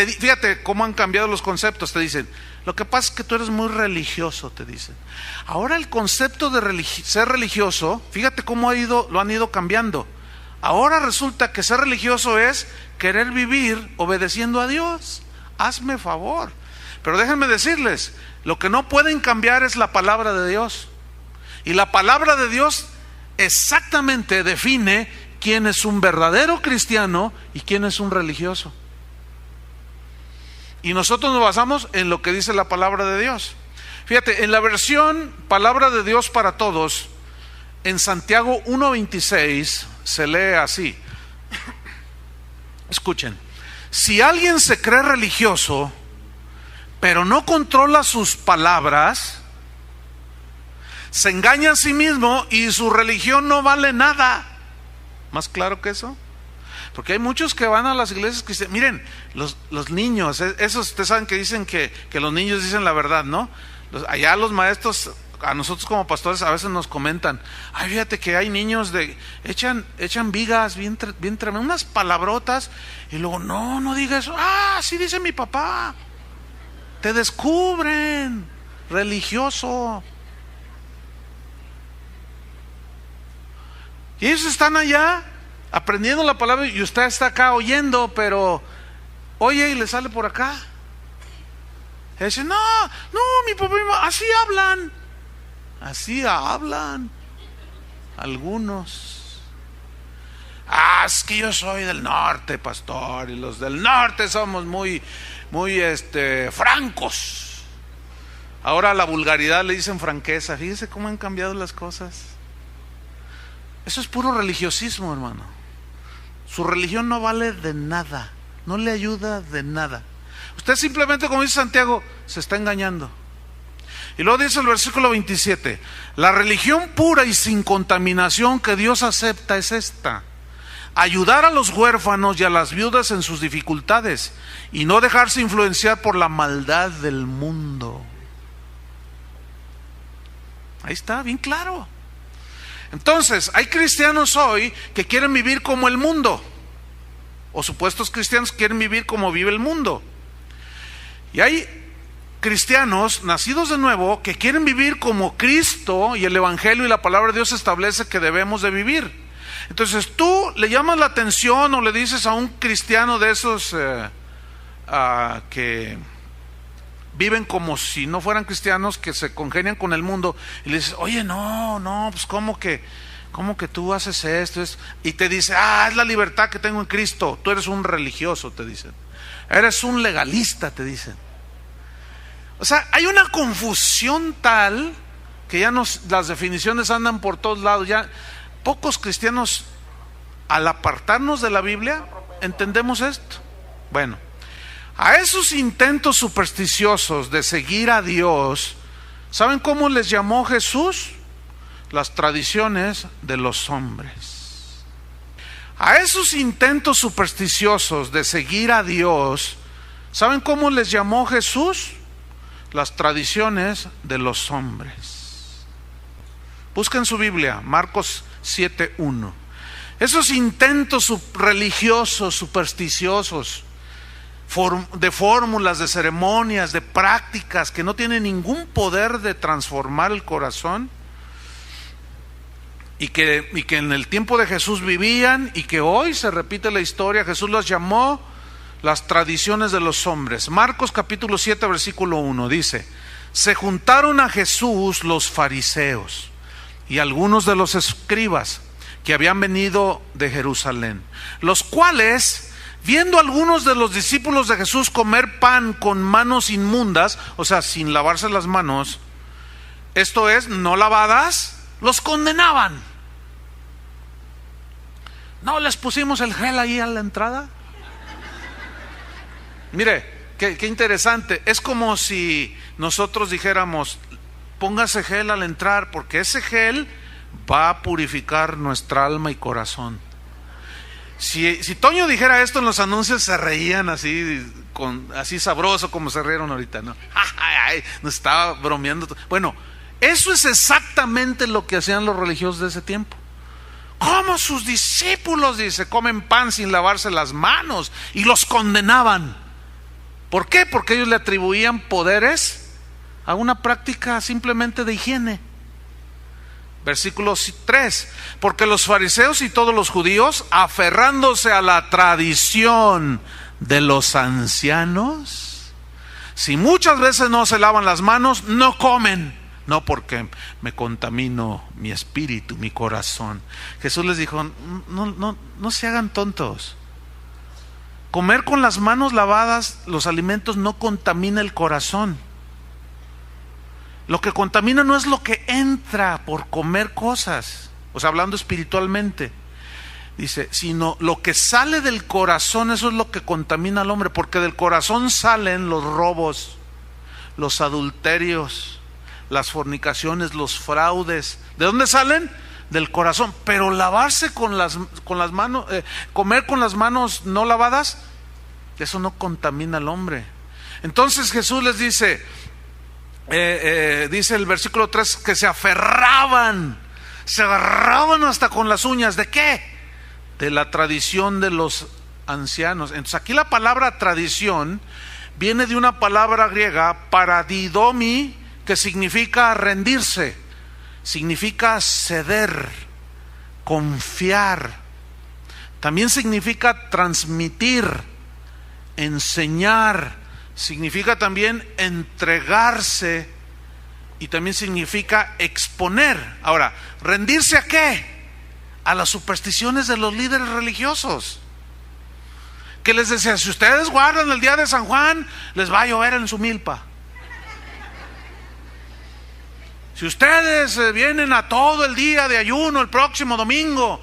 fíjate cómo han cambiado los conceptos. Te dicen, lo que pasa es que tú eres muy religioso, te dicen. Ahora el concepto de ser religioso, fíjate cómo lo han ido cambiando. Ahora resulta que ser religioso es querer vivir obedeciendo a Dios. Hazme favor. Pero déjenme decirles, lo que no pueden cambiar es la palabra de Dios. Y la palabra de Dios exactamente define quién es un verdadero cristiano y quién es un religioso. Y nosotros nos basamos en lo que dice la palabra de Dios. Fíjate, en la versión Palabra de Dios para Todos, en Santiago 1:26 se lee así. Escuchen, si alguien se cree religioso, pero no controla sus palabras, se engaña a sí mismo y su religión no vale nada. ¿Más claro que eso? Porque hay muchos que van a las iglesias cristianas. Miren, los niños, esos ustedes saben que dicen que los niños dicen la verdad, ¿no? Allá los maestros, a nosotros como pastores a veces nos comentan, ay, fíjate que hay niños echan vigas bien tremendas, unas palabrotas, y luego, no diga eso. Sí dice mi papá. Te descubren, religioso. Y ellos están allá aprendiendo la palabra y usted está acá oyendo, pero oye y le sale por acá. Y dice, no, mi papá y mi mamá, así hablan algunos. Es que yo soy del norte, pastor, y los del norte somos muy francos. Ahora a la vulgaridad le dicen franqueza. Fíjese cómo han cambiado las cosas. Eso es puro religiosismo, hermano. Su religión no vale de nada, no le ayuda de nada. Usted simplemente, como dice Santiago, se está engañando. Y luego dice el versículo 27, la religión pura y sin contaminación que Dios acepta es esta: ayudar a los huérfanos y a las viudas en sus dificultades y no dejarse influenciar por la maldad del mundo. Ahí está, bien claro. Entonces, hay cristianos hoy que quieren vivir como el mundo, o supuestos cristianos que quieren vivir como vive el mundo. Y hay cristianos nacidos de nuevo que quieren vivir como Cristo y el Evangelio y la palabra de Dios establece que debemos de vivir. Entonces tú le llamas la atención o le dices a un cristiano de esos que viven como si no fueran cristianos, que se congenian con el mundo, y le dices, oye, no, pues ¿cómo que tú haces esto? Y te dice, es la libertad que tengo en Cristo. Tú eres un religioso, te dicen. Eres un legalista, te dicen. O sea, hay una confusión tal que ya las definiciones andan por todos lados. Ya pocos cristianos, al apartarnos de la Biblia, entendemos esto. Bueno, a esos intentos supersticiosos de seguir a Dios, ¿saben cómo les llamó Jesús? Las tradiciones de los hombres. A esos intentos supersticiosos de seguir a Dios, ¿saben cómo les llamó Jesús? Las tradiciones de los hombres. Busquen su Biblia, Marcos 7:1. Esos intentos religiosos, supersticiosos, de fórmulas, de ceremonias, de prácticas que no tienen ningún poder de transformar el corazón, y que en el tiempo de Jesús vivían, y que hoy se repite la historia. Jesús los llamó las tradiciones de los hombres. Marcos capítulo 7 versículo 1 dice: se juntaron a Jesús los fariseos y algunos de los escribas que habían venido de Jerusalén, los cuales, viendo a algunos de los discípulos de Jesús comer pan con manos inmundas, o sea, sin lavarse las manos, esto es, no lavadas, los condenaban. ¿No les pusimos el gel ahí a la entrada? Mire, qué interesante. Es como si nosotros dijéramos, póngase gel al entrar, porque ese gel va a purificar nuestra alma y corazón. Si Toño dijera esto en los anuncios, se reían así, así sabroso como se rieron ahorita, ¿no? Nos estaba bromeando. Bueno, eso es exactamente lo que hacían los religiosos de ese tiempo. Como sus discípulos, dice, comen pan sin lavarse las manos, y los condenaban. ¿Por qué? Porque ellos le atribuían poderes a una práctica simplemente de higiene. Versículo 3: porque los fariseos y todos los judíos, aferrándose a la tradición de los ancianos, si muchas veces no se lavan las manos, no comen. No, porque me contamino mi espíritu, mi corazón. Jesús les dijo, no se hagan tontos. Comer con las manos lavadas los alimentos no contamina el corazón. Lo que contamina no es lo que entra por comer cosas, o sea, hablando espiritualmente, dice, sino lo que sale del corazón, eso es lo que contamina al hombre, porque del corazón salen los robos, los adulterios, las fornicaciones, los fraudes. ¿De dónde salen? Del corazón. Pero lavarse con las manos, comer con las manos no lavadas, eso no contamina al hombre. Entonces Jesús les dice, dice el versículo 3, que se aferraban hasta con las uñas. ¿De qué? De la tradición de los ancianos. Entonces aquí la palabra tradición viene de una palabra griega, paradidomi, que significa rendirse, significa ceder, confiar. También significa transmitir, enseñar, significa también entregarse y también significa exponer. Ahora, ¿rendirse a qué? A las supersticiones de los líderes religiosos, que les decía, si ustedes guardan el día de San Juan, les va a llover en su milpa. Si ustedes vienen a todo el día de ayuno el próximo domingo,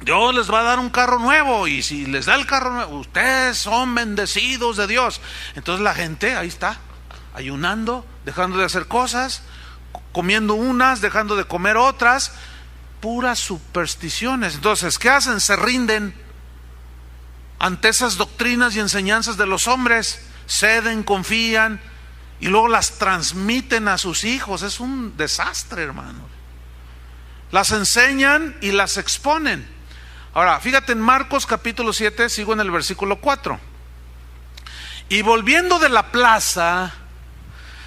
Dios les va a dar un carro nuevo, y si les da el carro nuevo, ustedes son bendecidos de Dios. Entonces la gente ahí está, ayunando, dejando de hacer cosas, comiendo unas, dejando de comer otras, puras supersticiones. Entonces, ¿qué hacen? Se rinden ante esas doctrinas y enseñanzas de los hombres, ceden, confían, y luego las transmiten a sus hijos. Es un desastre, hermanos. Las enseñan y las exponen. Ahora, fíjate en Marcos capítulo 7, sigo en el versículo 4. Y volviendo de la plaza,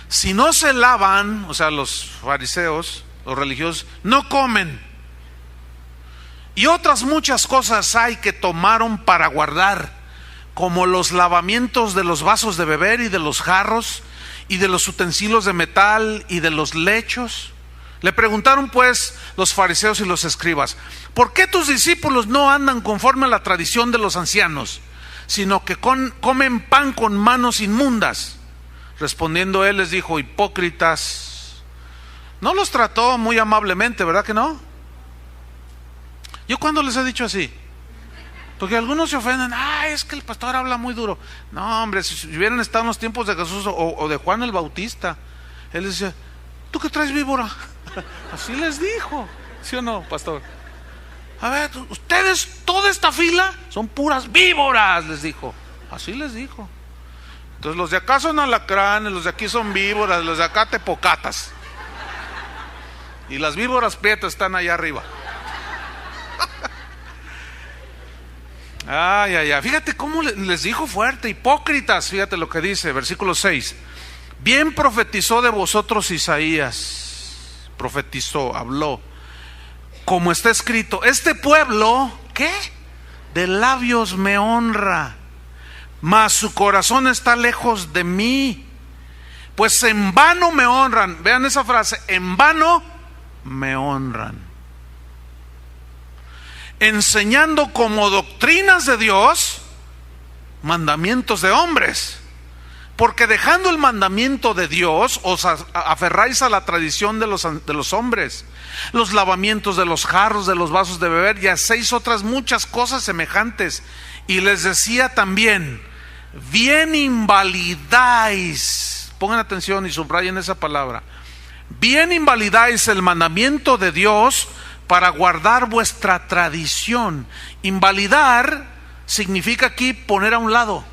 si no se lavan, o sea, los fariseos, los religiosos, no comen. Y otras muchas cosas hay que tomaron para guardar, como los lavamientos de los vasos de beber y de los jarros, y de los utensilios de metal y de los lechos. Le preguntaron pues los fariseos y los escribas, ¿por qué tus discípulos no andan conforme a la tradición de los ancianos, sino que comen pan con manos inmundas? Respondiendo él les dijo, hipócritas. No los trató muy amablemente, ¿verdad que no? ¿Yo cuándo les he dicho así? Porque algunos se ofenden, es que el pastor habla muy duro. No, hombre, si hubieran estado en los tiempos de Jesús o de Juan el Bautista, él les decía, ¿tú qué traes víbora? Así les dijo, ¿sí o no, pastor? A ver, ustedes, toda esta fila son puras víboras, les dijo. Así les dijo. Entonces los de acá son alacranes, los de aquí son víboras, los de acá tepocatas. Y las víboras prietas están allá arriba. Fíjate cómo les dijo fuerte, hipócritas. Fíjate lo que dice, versículo 6. Bien profetizó de vosotros Isaías, profetizó, habló, como está escrito, este pueblo, ¿qué? De labios me honra, mas su corazón está lejos de mí, pues en vano me honran. Vean esa frase, en vano me honran, enseñando como doctrinas de Dios mandamientos de hombres. Porque dejando el mandamiento de Dios, os aferráis a la tradición de los hombres, los lavamientos de los jarros, de los vasos de beber, y hacéis otras muchas cosas semejantes. Y les decía también, bien invalidáis, pongan atención y subrayen esa palabra, bien invalidáis el mandamiento de Dios para guardar vuestra tradición. Invalidar significa aquí poner a un lado,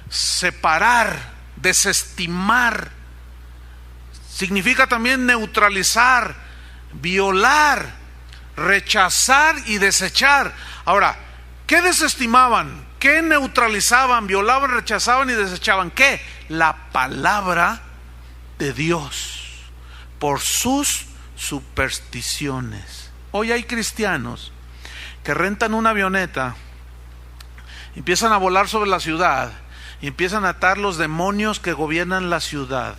separar, desestimar. Significa también neutralizar, violar, rechazar y desechar. Ahora, ¿qué desestimaban? ¿Qué neutralizaban? Violaban, rechazaban y desechaban. ¿Qué? La palabra de Dios por sus supersticiones. Hoy hay cristianos que rentan una avioneta, empiezan a volar sobre la ciudad y empiezan a atar los demonios que gobiernan la ciudad,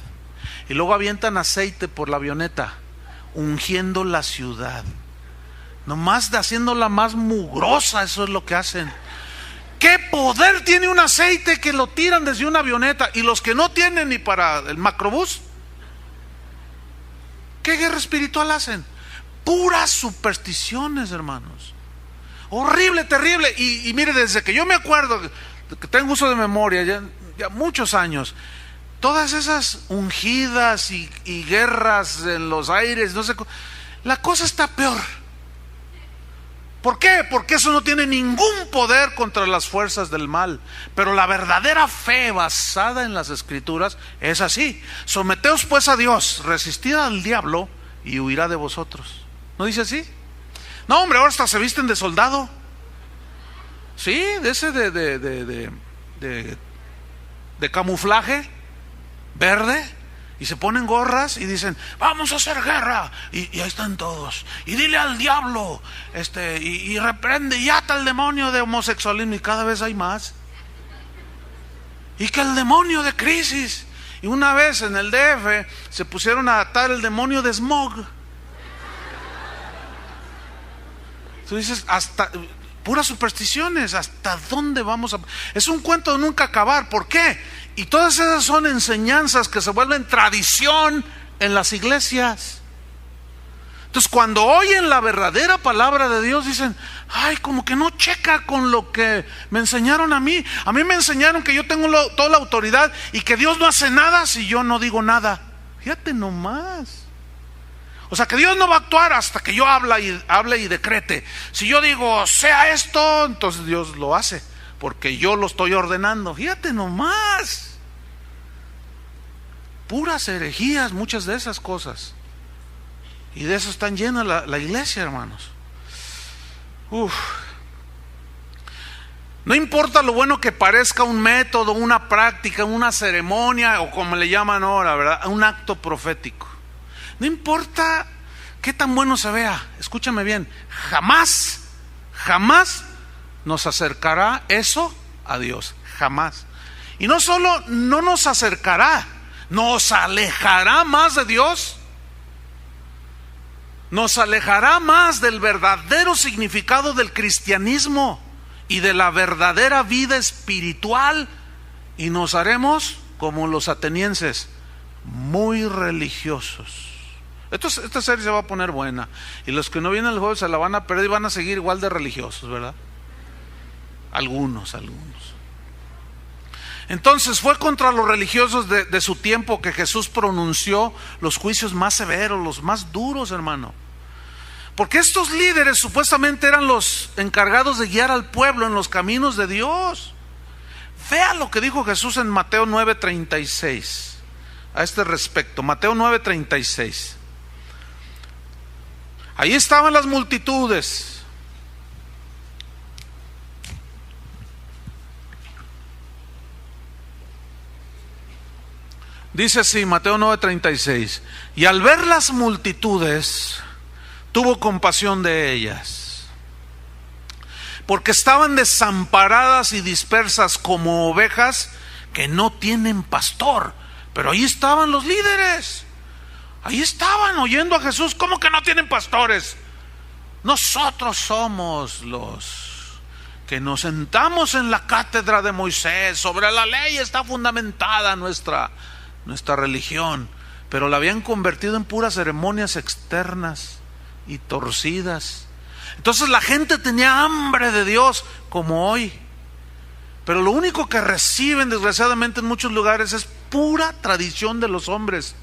y luego avientan aceite por la avioneta, ungiendo la ciudad, nomás haciéndola más mugrosa. Eso es lo que hacen. ¿Qué poder tiene un aceite que lo tiran desde una avioneta? Y los que no tienen ni para el macrobús, ¿qué guerra espiritual hacen? Puras supersticiones, hermanos. Horrible, terrible. Y mire, desde que yo me acuerdo, que tengo uso de memoria, ya muchos años, todas esas ungidas y guerras en los aires, no sé, la cosa está peor. ¿Por qué? Porque eso no tiene ningún poder contra las fuerzas del mal. Pero la verdadera fe basada en las Escrituras es así: someteos pues a Dios, resistid al diablo y huirá de vosotros. ¿No dice así? No, hombre, ahora hasta se visten de soldado. Sí, de ese de camuflaje verde, y se ponen gorras y dicen, vamos a hacer guerra, y ahí están todos, y dile al diablo, y reprende y ata al demonio de homosexualismo, y cada vez hay más, y que el demonio de crisis, y una vez en el DF se pusieron a atar el demonio de smog. Tú dices, hasta puras supersticiones, ¿hasta dónde vamos a...? Es un cuento de nunca acabar. ¿Por qué? Y todas esas son enseñanzas que se vuelven tradición en las iglesias. Entonces, cuando oyen la verdadera palabra de Dios, dicen, ay, como que no checa con lo que me enseñaron a mí. A mí me enseñaron que yo tengo toda la autoridad y que Dios no hace nada si yo no digo nada. Fíjate nomás. O sea, que Dios no va a actuar hasta que yo hable y decrete. Si yo digo, sea esto, entonces Dios lo hace, porque yo lo estoy ordenando. Fíjate nomás. Puras herejías, muchas de esas cosas. Y de eso están llenas la iglesia, hermanos. No importa lo bueno que parezca un método, una práctica, una ceremonia, o como le llaman ahora, ¿verdad? Un acto profético. No importa qué tan bueno se vea, escúchame bien, jamás nos acercará eso a Dios, jamás. Y no solo no nos acercará, nos alejará más de Dios, nos alejará más del verdadero significado del cristianismo y de la verdadera vida espiritual, y nos haremos como los atenienses, muy religiosos. Esta serie se va a poner buena, y los que no vienen al juego se la van a perder y van a seguir igual de religiosos, ¿verdad? Algunos. Entonces fue contra los religiosos de su tiempo que Jesús pronunció los juicios más severos, los más duros, hermano. Porque estos líderes supuestamente eran los encargados de guiar al pueblo en los caminos de Dios. Vea lo que dijo Jesús en Mateo 9:36 a este respecto. Mateo 9:36. Ahí estaban las multitudes. Dice así, Mateo 9:36. Y al ver las multitudes, tuvo compasión de ellas, porque estaban desamparadas y dispersas como ovejas que no tienen pastor. Pero ahí estaban los líderes, ahí estaban oyendo a Jesús. ¿Cómo que no tienen pastores? Nosotros somos los que nos sentamos en la cátedra de Moisés. Sobre la ley está fundamentada nuestra religión, pero la habían convertido en puras ceremonias externas y torcidas. Entonces la gente tenía hambre de Dios como hoy, pero lo único que reciben desgraciadamente en muchos lugares es pura tradición de los hombres.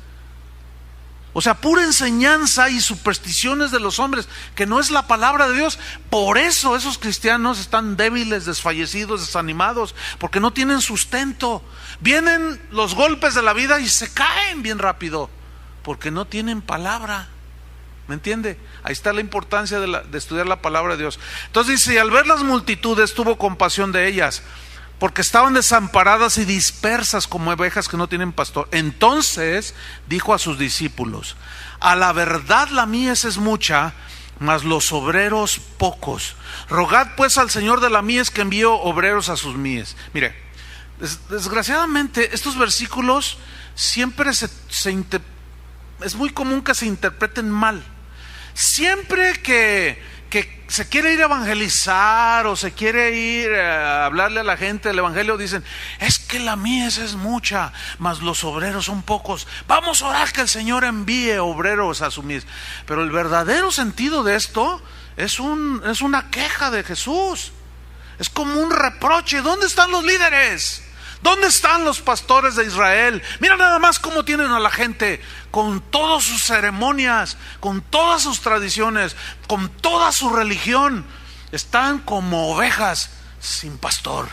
O sea, pura enseñanza y supersticiones de los hombres, que no es la palabra de Dios. Por eso esos cristianos están débiles, desfallecidos, desanimados, porque no tienen sustento. Vienen los golpes de la vida y se caen bien rápido, porque no tienen palabra. ¿Me entiende? Ahí está la importancia de estudiar la palabra de Dios. Entonces dice: y al ver las multitudes tuvo compasión de ellas, porque estaban desamparadas y dispersas como ovejas que no tienen pastor. Entonces dijo a sus discípulos: a la verdad la mies es mucha, mas los obreros pocos. Rogad pues al Señor de la mies que envíe obreros a sus mies. Mire, desgraciadamente estos versículos siempre es muy común que se interpreten mal. Siempre que se quiere ir a evangelizar o se quiere ir a hablarle a la gente del evangelio, dicen: es que la mies es mucha, mas los obreros son pocos. Vamos a orar que el Señor envíe obreros a su mies. Pero el verdadero sentido de esto es una queja de Jesús. Es como un reproche. ¿Dónde están los líderes? ¿Dónde están los pastores de Israel? Mira nada más cómo tienen a la gente, con todas sus ceremonias, con todas sus tradiciones, con toda su religión. Están como ovejas sin pastor.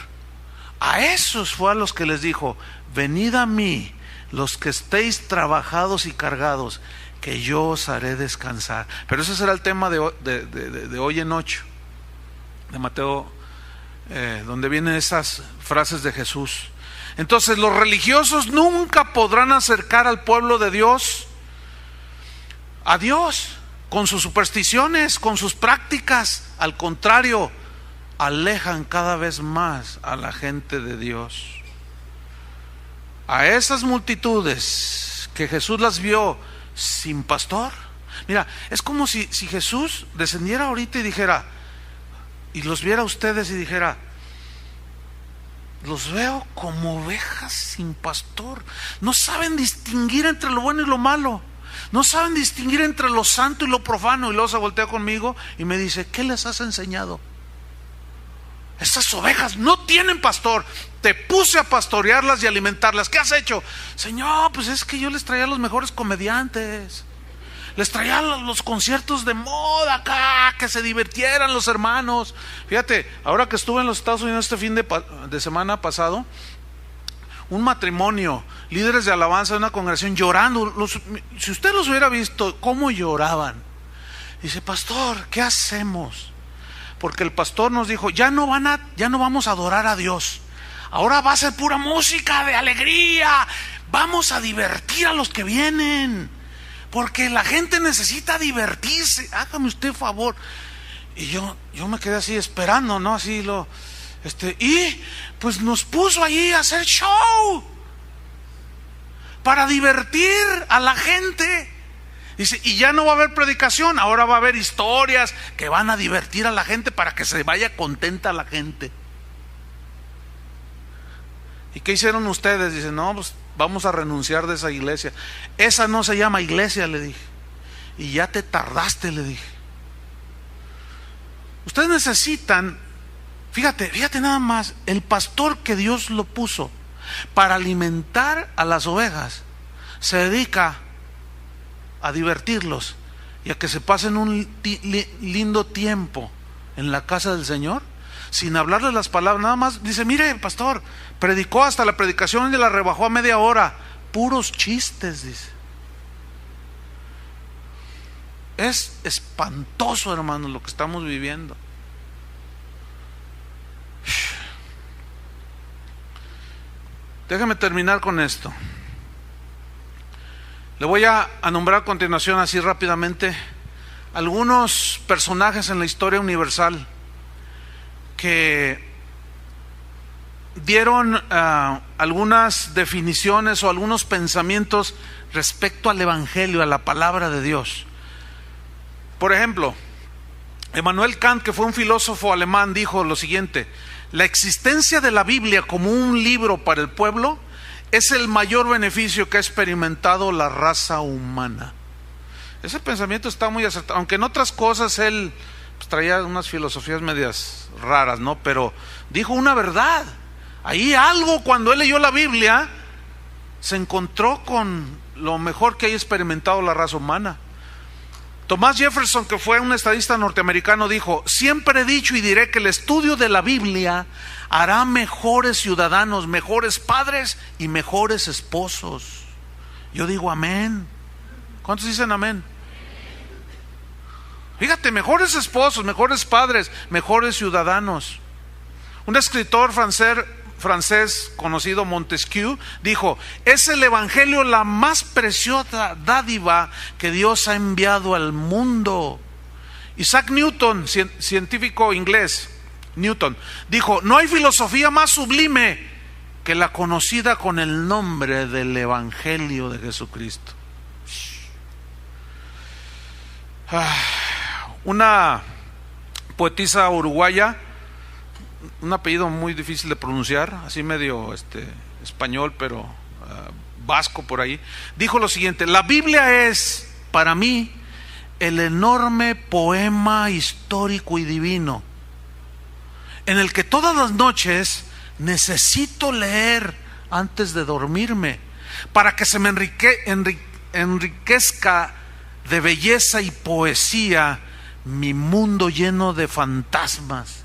A esos fue a los que les dijo: venid a mí, los que estéis trabajados y cargados, que yo os haré descansar. Pero ese será el tema de hoy en 8, de Mateo, donde vienen esas frases de Jesús. Entonces los religiosos nunca podrán acercar al pueblo de Dios a Dios con sus supersticiones, con sus prácticas. Al contrario, alejan cada vez más a la gente de Dios. A esas multitudes que Jesús las vio sin pastor. Mira, es como si Jesús descendiera ahorita y dijera, y los viera a ustedes y dijera: los veo como ovejas sin pastor. No saben distinguir entre lo bueno y lo malo. No saben distinguir entre lo santo y lo profano. Y luego se voltea conmigo y me dice: ¿qué les has enseñado? Estas ovejas no tienen pastor. Te puse a pastorearlas y alimentarlas. ¿Qué has hecho? Señor, pues es que yo les traía los mejores comediantes. Les traía los conciertos de moda acá, que se divirtieran los hermanos. Fíjate, ahora que estuve en los Estados Unidos este fin de semana pasado, un matrimonio, líderes de alabanza de una congregación, llorando. Si usted los hubiera visto, cómo lloraban. Dice: pastor, ¿qué hacemos? Porque el pastor nos dijo: ya no vamos a adorar a Dios. Ahora va a ser pura música de alegría. Vamos a divertir a los que vienen, porque la gente necesita divertirse. Hágame usted favor. Y yo me quedé así esperando, ¿no? Así y pues nos puso ahí a hacer show para divertir a la gente. Dice: y ya no va a haber predicación, ahora va a haber historias que van a divertir a la gente para que se vaya contenta la gente. ¿Y qué hicieron ustedes? Dicen: no, pues vamos a renunciar de esa iglesia. Esa no se llama iglesia, le dije. Y ya te tardaste, le dije. Ustedes necesitan, fíjate nada más, el pastor que Dios lo puso para alimentar a las ovejas se dedica a divertirlos y a que se pasen un lindo tiempo en la casa del Señor, sin hablarles las palabras. Nada más dice: mire, pastor, predicó hasta la predicación y la rebajó a media hora. Puros chistes, dice. Es espantoso, hermanos, lo que estamos viviendo. Déjame terminar con esto. Le voy a nombrar a continuación, así rápidamente, algunos personajes en la historia universal que dieron algunas definiciones o algunos pensamientos respecto al Evangelio, a la palabra de Dios. Por ejemplo, Immanuel Kant, que fue un filósofo alemán, dijo lo siguiente: la existencia de la Biblia como un libro para el pueblo es el mayor beneficio que ha experimentado la raza humana. Ese pensamiento está muy acertado, aunque en otras cosas él pues traía unas filosofías medias raras, ¿no? Pero dijo una verdad. Ahí algo, cuando él leyó la Biblia, se encontró con lo mejor que haya experimentado la raza humana. Thomas Jefferson, que fue un estadista norteamericano, dijo: siempre he dicho y diré que el estudio de la Biblia hará mejores ciudadanos, mejores padres y mejores esposos. Yo digo amén. ¿Cuántos dicen amén? Fíjate, mejores esposos, mejores padres, mejores ciudadanos. Un escritor francés conocido, Montesquieu, dijo: es el Evangelio la más preciosa dádiva que Dios ha enviado al mundo. Isaac Newton, científico inglés, Newton, dijo: no hay filosofía más sublime que la conocida con el nombre del Evangelio de Jesucristo. Una poetisa uruguaya, un apellido muy difícil de pronunciar, así medio español, pero vasco por ahí, dijo lo siguiente: la Biblia es para mí el enorme poema histórico y divino en el que todas las noches necesito leer antes de dormirme, para que se me enriquezca de belleza y poesía mi mundo lleno de fantasmas.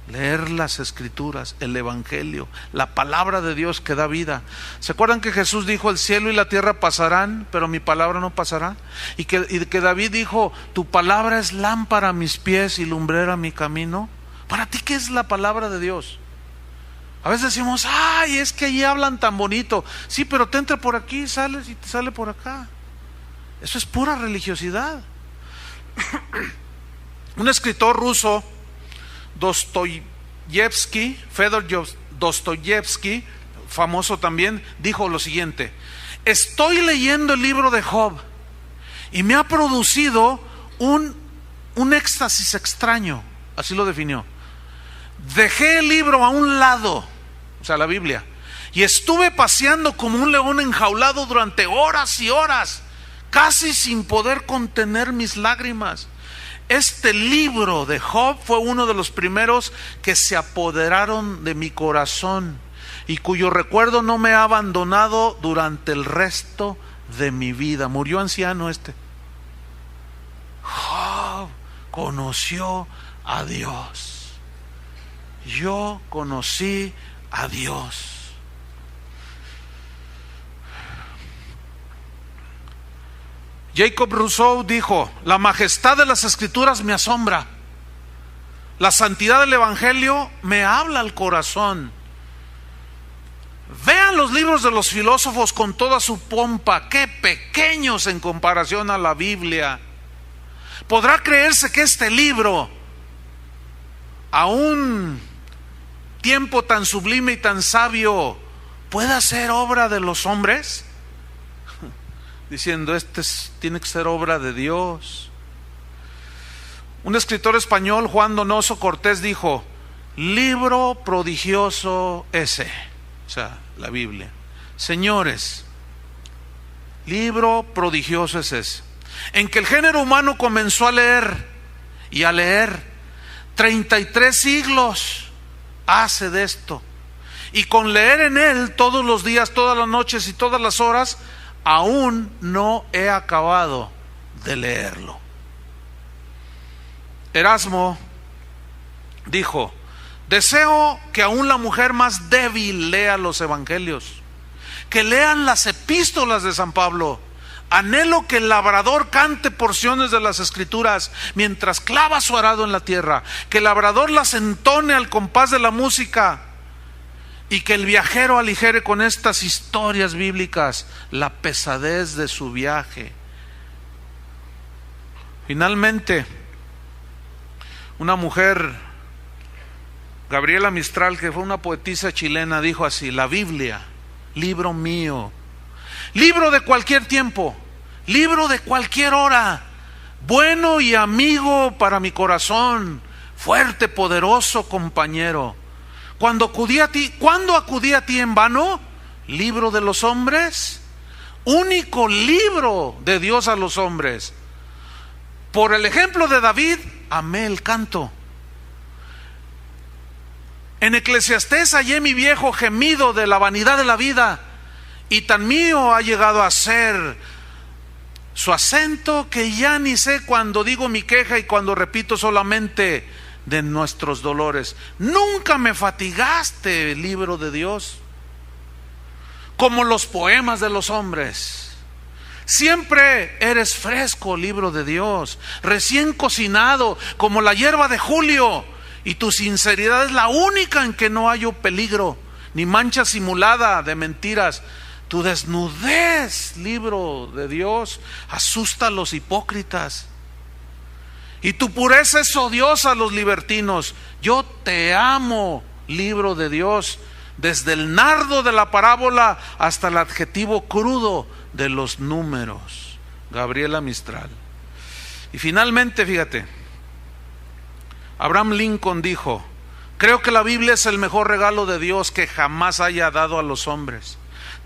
Leer las Escrituras, el Evangelio, la palabra de Dios que da vida. ¿Se acuerdan que Jesús dijo: el cielo y la tierra pasarán, pero mi palabra no pasará? Y que David dijo: tu palabra es lámpara a mis pies y lumbrera a mi camino. ¿Para ti qué es la palabra de Dios? A veces decimos: ay, es que allí hablan tan bonito. Sí, pero te entra por aquí, sales y te sale por acá. Eso es pura religiosidad. Un escritor ruso, Fedor Dostoyevsky, famoso también, dijo lo siguiente: estoy leyendo el libro de Job y me ha producido un éxtasis extraño, así lo definió. Dejé el libro a un lado, o sea, la Biblia, y estuve paseando como un león enjaulado durante horas y horas, casi sin poder contener mis lágrimas. Este libro de Job fue uno de los primeros que se apoderaron de mi corazón y cuyo recuerdo no me ha abandonado durante el resto de mi vida. Murió anciano Job conoció a Dios. Yo conocí a Dios. Jacob Rousseau dijo: la majestad de las Escrituras me asombra, la santidad del Evangelio me habla al corazón. Vean los libros de los filósofos con toda su pompa, qué pequeños en comparación a la Biblia. ¿Podrá creerse que este libro, a un tiempo tan sublime y tan sabio, pueda ser obra de los hombres? Diciendo: tiene que ser obra de Dios. Un escritor español, Juan Donoso Cortés, dijo: libro prodigioso ese, o sea, la Biblia. Señores, libro prodigioso es ese, en que el género humano comenzó a leer y a leer. 33 siglos hace de esto, y con leer en él todos los días, todas las noches y todas las horas, aún no he acabado de leerlo. Erasmo dijo: deseo que aún la mujer más débil lea los evangelios, que lean las epístolas de San Pablo. Anhelo que el labrador cante porciones de las Escrituras mientras clava su arado en la tierra, que el labrador las entone al compás de la música, y que el viajero aligere con estas historias bíblicas la pesadez de su viaje. Finalmente, una mujer Gabriela Mistral, que fue una poetisa chilena, dijo así: la Biblia, libro mío, libro de cualquier tiempo, libro de cualquier hora, bueno y amigo para mi corazón, fuerte, poderoso compañero. Cuando acudí a ti en vano, libro de los hombres, único libro de Dios a los hombres. Por el ejemplo de David, amé el canto. En Eclesiastés hallé mi viejo gemido de la vanidad de la vida, y tan mío ha llegado a ser su acento que ya ni sé cuando digo mi queja y cuando repito solamente de nuestros dolores. Nunca me fatigaste, libro de Dios, como los poemas de los hombres. Siempre eres fresco, libro de Dios, recién cocinado como la hierba de julio, y tu sinceridad es la única en que no hallo peligro, ni mancha simulada de mentiras. Tu desnudez, libro de Dios, asusta a los hipócritas, y tu pureza es odiosa a los libertinos. Yo te amo, libro de Dios, desde el nardo de la parábola hasta el adjetivo crudo de los números. Gabriela Mistral. Y finalmente, fíjate, Abraham Lincoln dijo: creo que la Biblia es el mejor regalo de Dios que jamás haya dado a los hombres.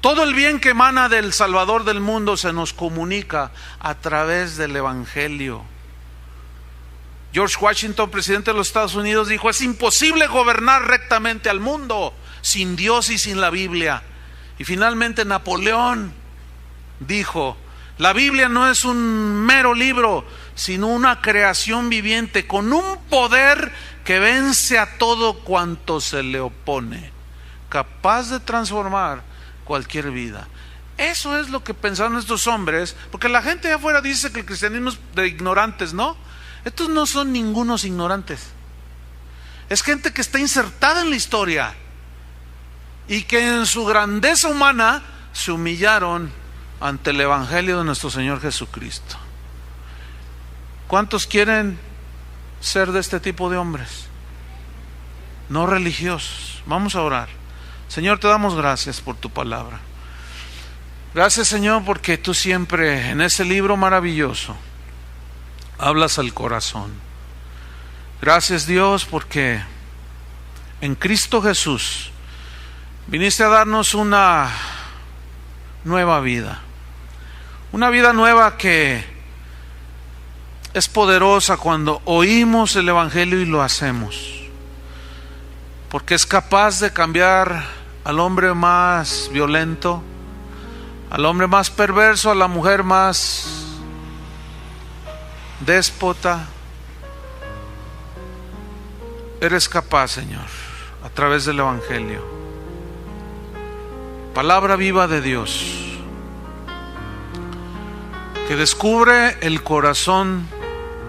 Todo el bien que emana del Salvador del mundo se nos comunica a través del Evangelio. George Washington, presidente de los Estados Unidos, dijo: es imposible gobernar rectamente al mundo sin Dios y sin la Biblia. Y finalmente Napoleón dijo: la Biblia no es un mero libro, sino una creación viviente con un poder que vence a todo cuanto se le opone, capaz de transformar cualquier vida. Eso es lo que pensaron estos hombres, porque la gente de afuera dice que el cristianismo es de ignorantes. No, estos no son ningunos ignorantes. Es gente que está insertada en la historia y que en su grandeza humana se humillaron ante el Evangelio de nuestro Señor Jesucristo. ¿Cuántos quieren ser de este tipo de hombres? No religiosos. Vamos a orar. Señor, te damos gracias por tu palabra. Gracias, Señor, porque tú siempre en ese libro maravilloso hablas al corazón. Gracias, Dios, porque en Cristo Jesús viniste a darnos una nueva vida. Una vida nueva que es poderosa cuando oímos el Evangelio y lo hacemos. Porque es capaz de cambiar al hombre más violento, al hombre más perverso, a la mujer más déspota. Eres capaz, Señor, a través del Evangelio. Palabra viva de Dios, que descubre el corazón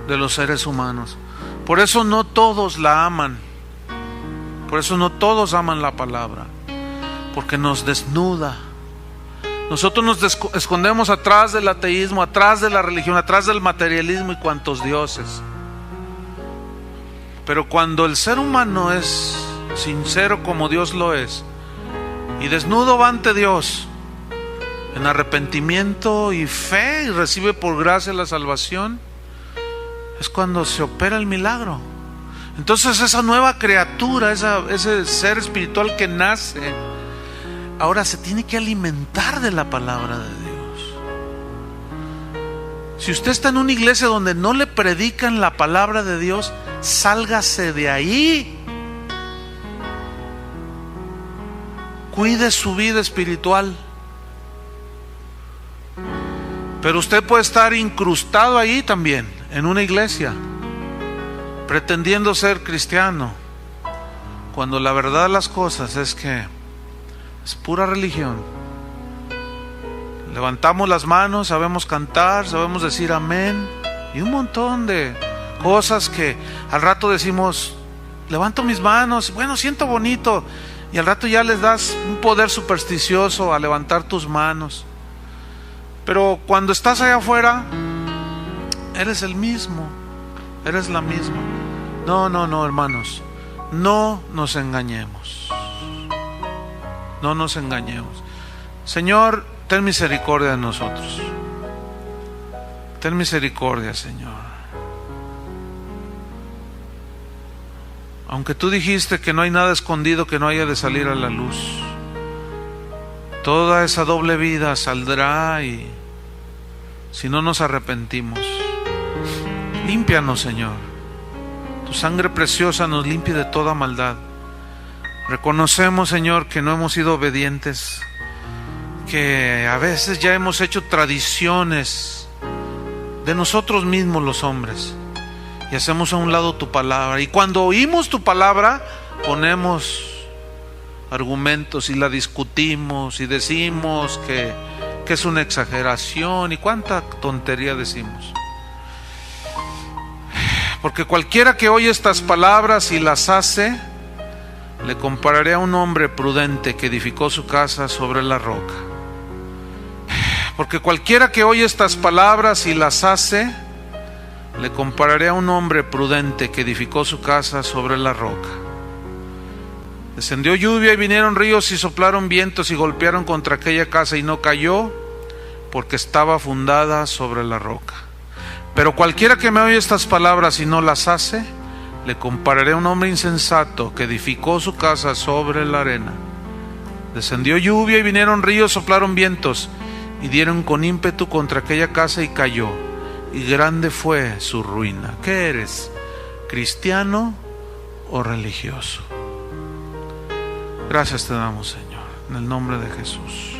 de los seres humanos. Por eso no todos la aman. Por eso no todos aman la palabra, porque nos desnuda. Nosotros nos escondemos atrás del ateísmo, atrás de la religión, atrás del materialismo y cuantos dioses. Pero cuando el ser humano es sincero como Dios lo es, y desnudo va ante Dios en arrepentimiento y fe, y recibe por gracia la salvación, es cuando se opera el milagro. Entonces esa nueva criatura, ese ser espiritual que nace, ahora se tiene que alimentar de la palabra de Dios. Si usted está en una iglesia donde no le predican la palabra de Dios, sálgase de ahí. Cuide su vida espiritual. Pero usted puede estar incrustado ahí también, en una iglesia, pretendiendo ser cristiano, cuando la verdad de las cosas es que es pura religión. Levantamos las manos, sabemos cantar, sabemos decir amén, y un montón de cosas que al rato decimos: levanto mis manos, bueno, siento bonito, y al rato ya les das un poder supersticioso a levantar tus manos. Pero cuando estás allá afuera, eres el mismo, eres la misma. No, hermanos, No nos engañemos. No nos engañemos. Señor, ten misericordia de nosotros. Ten misericordia, Señor. Aunque tú dijiste que no hay nada escondido que no haya de salir a la luz, toda esa doble vida saldrá, y si no nos arrepentimos, límpianos, Señor. Tu sangre preciosa nos limpia de toda maldad. Reconocemos, Señor, que no hemos sido obedientes, que a veces ya hemos hecho tradiciones de nosotros mismos los hombres, y hacemos a un lado tu palabra, y cuando oímos tu palabra ponemos argumentos y la discutimos y decimos que es una exageración, y cuánta tontería decimos. Porque cualquiera que oye estas palabras y las hace, le compararé a un hombre prudente que edificó su casa sobre la roca. Porque cualquiera que oye estas palabras y las hace, le compararé a un hombre prudente que edificó su casa sobre la roca. Descendió lluvia y vinieron ríos y soplaron vientos y golpearon contra aquella casa, y no cayó, porque estaba fundada sobre la roca. Pero cualquiera que me oye estas palabras y no las hace, le compararé a un hombre insensato que edificó su casa sobre la arena. Descendió lluvia y vinieron ríos, soplaron vientos y dieron con ímpetu contra aquella casa, y cayó, y grande fue su ruina. ¿Qué eres? ¿Cristiano o religioso? Gracias te damos, Señor, en el nombre de Jesús.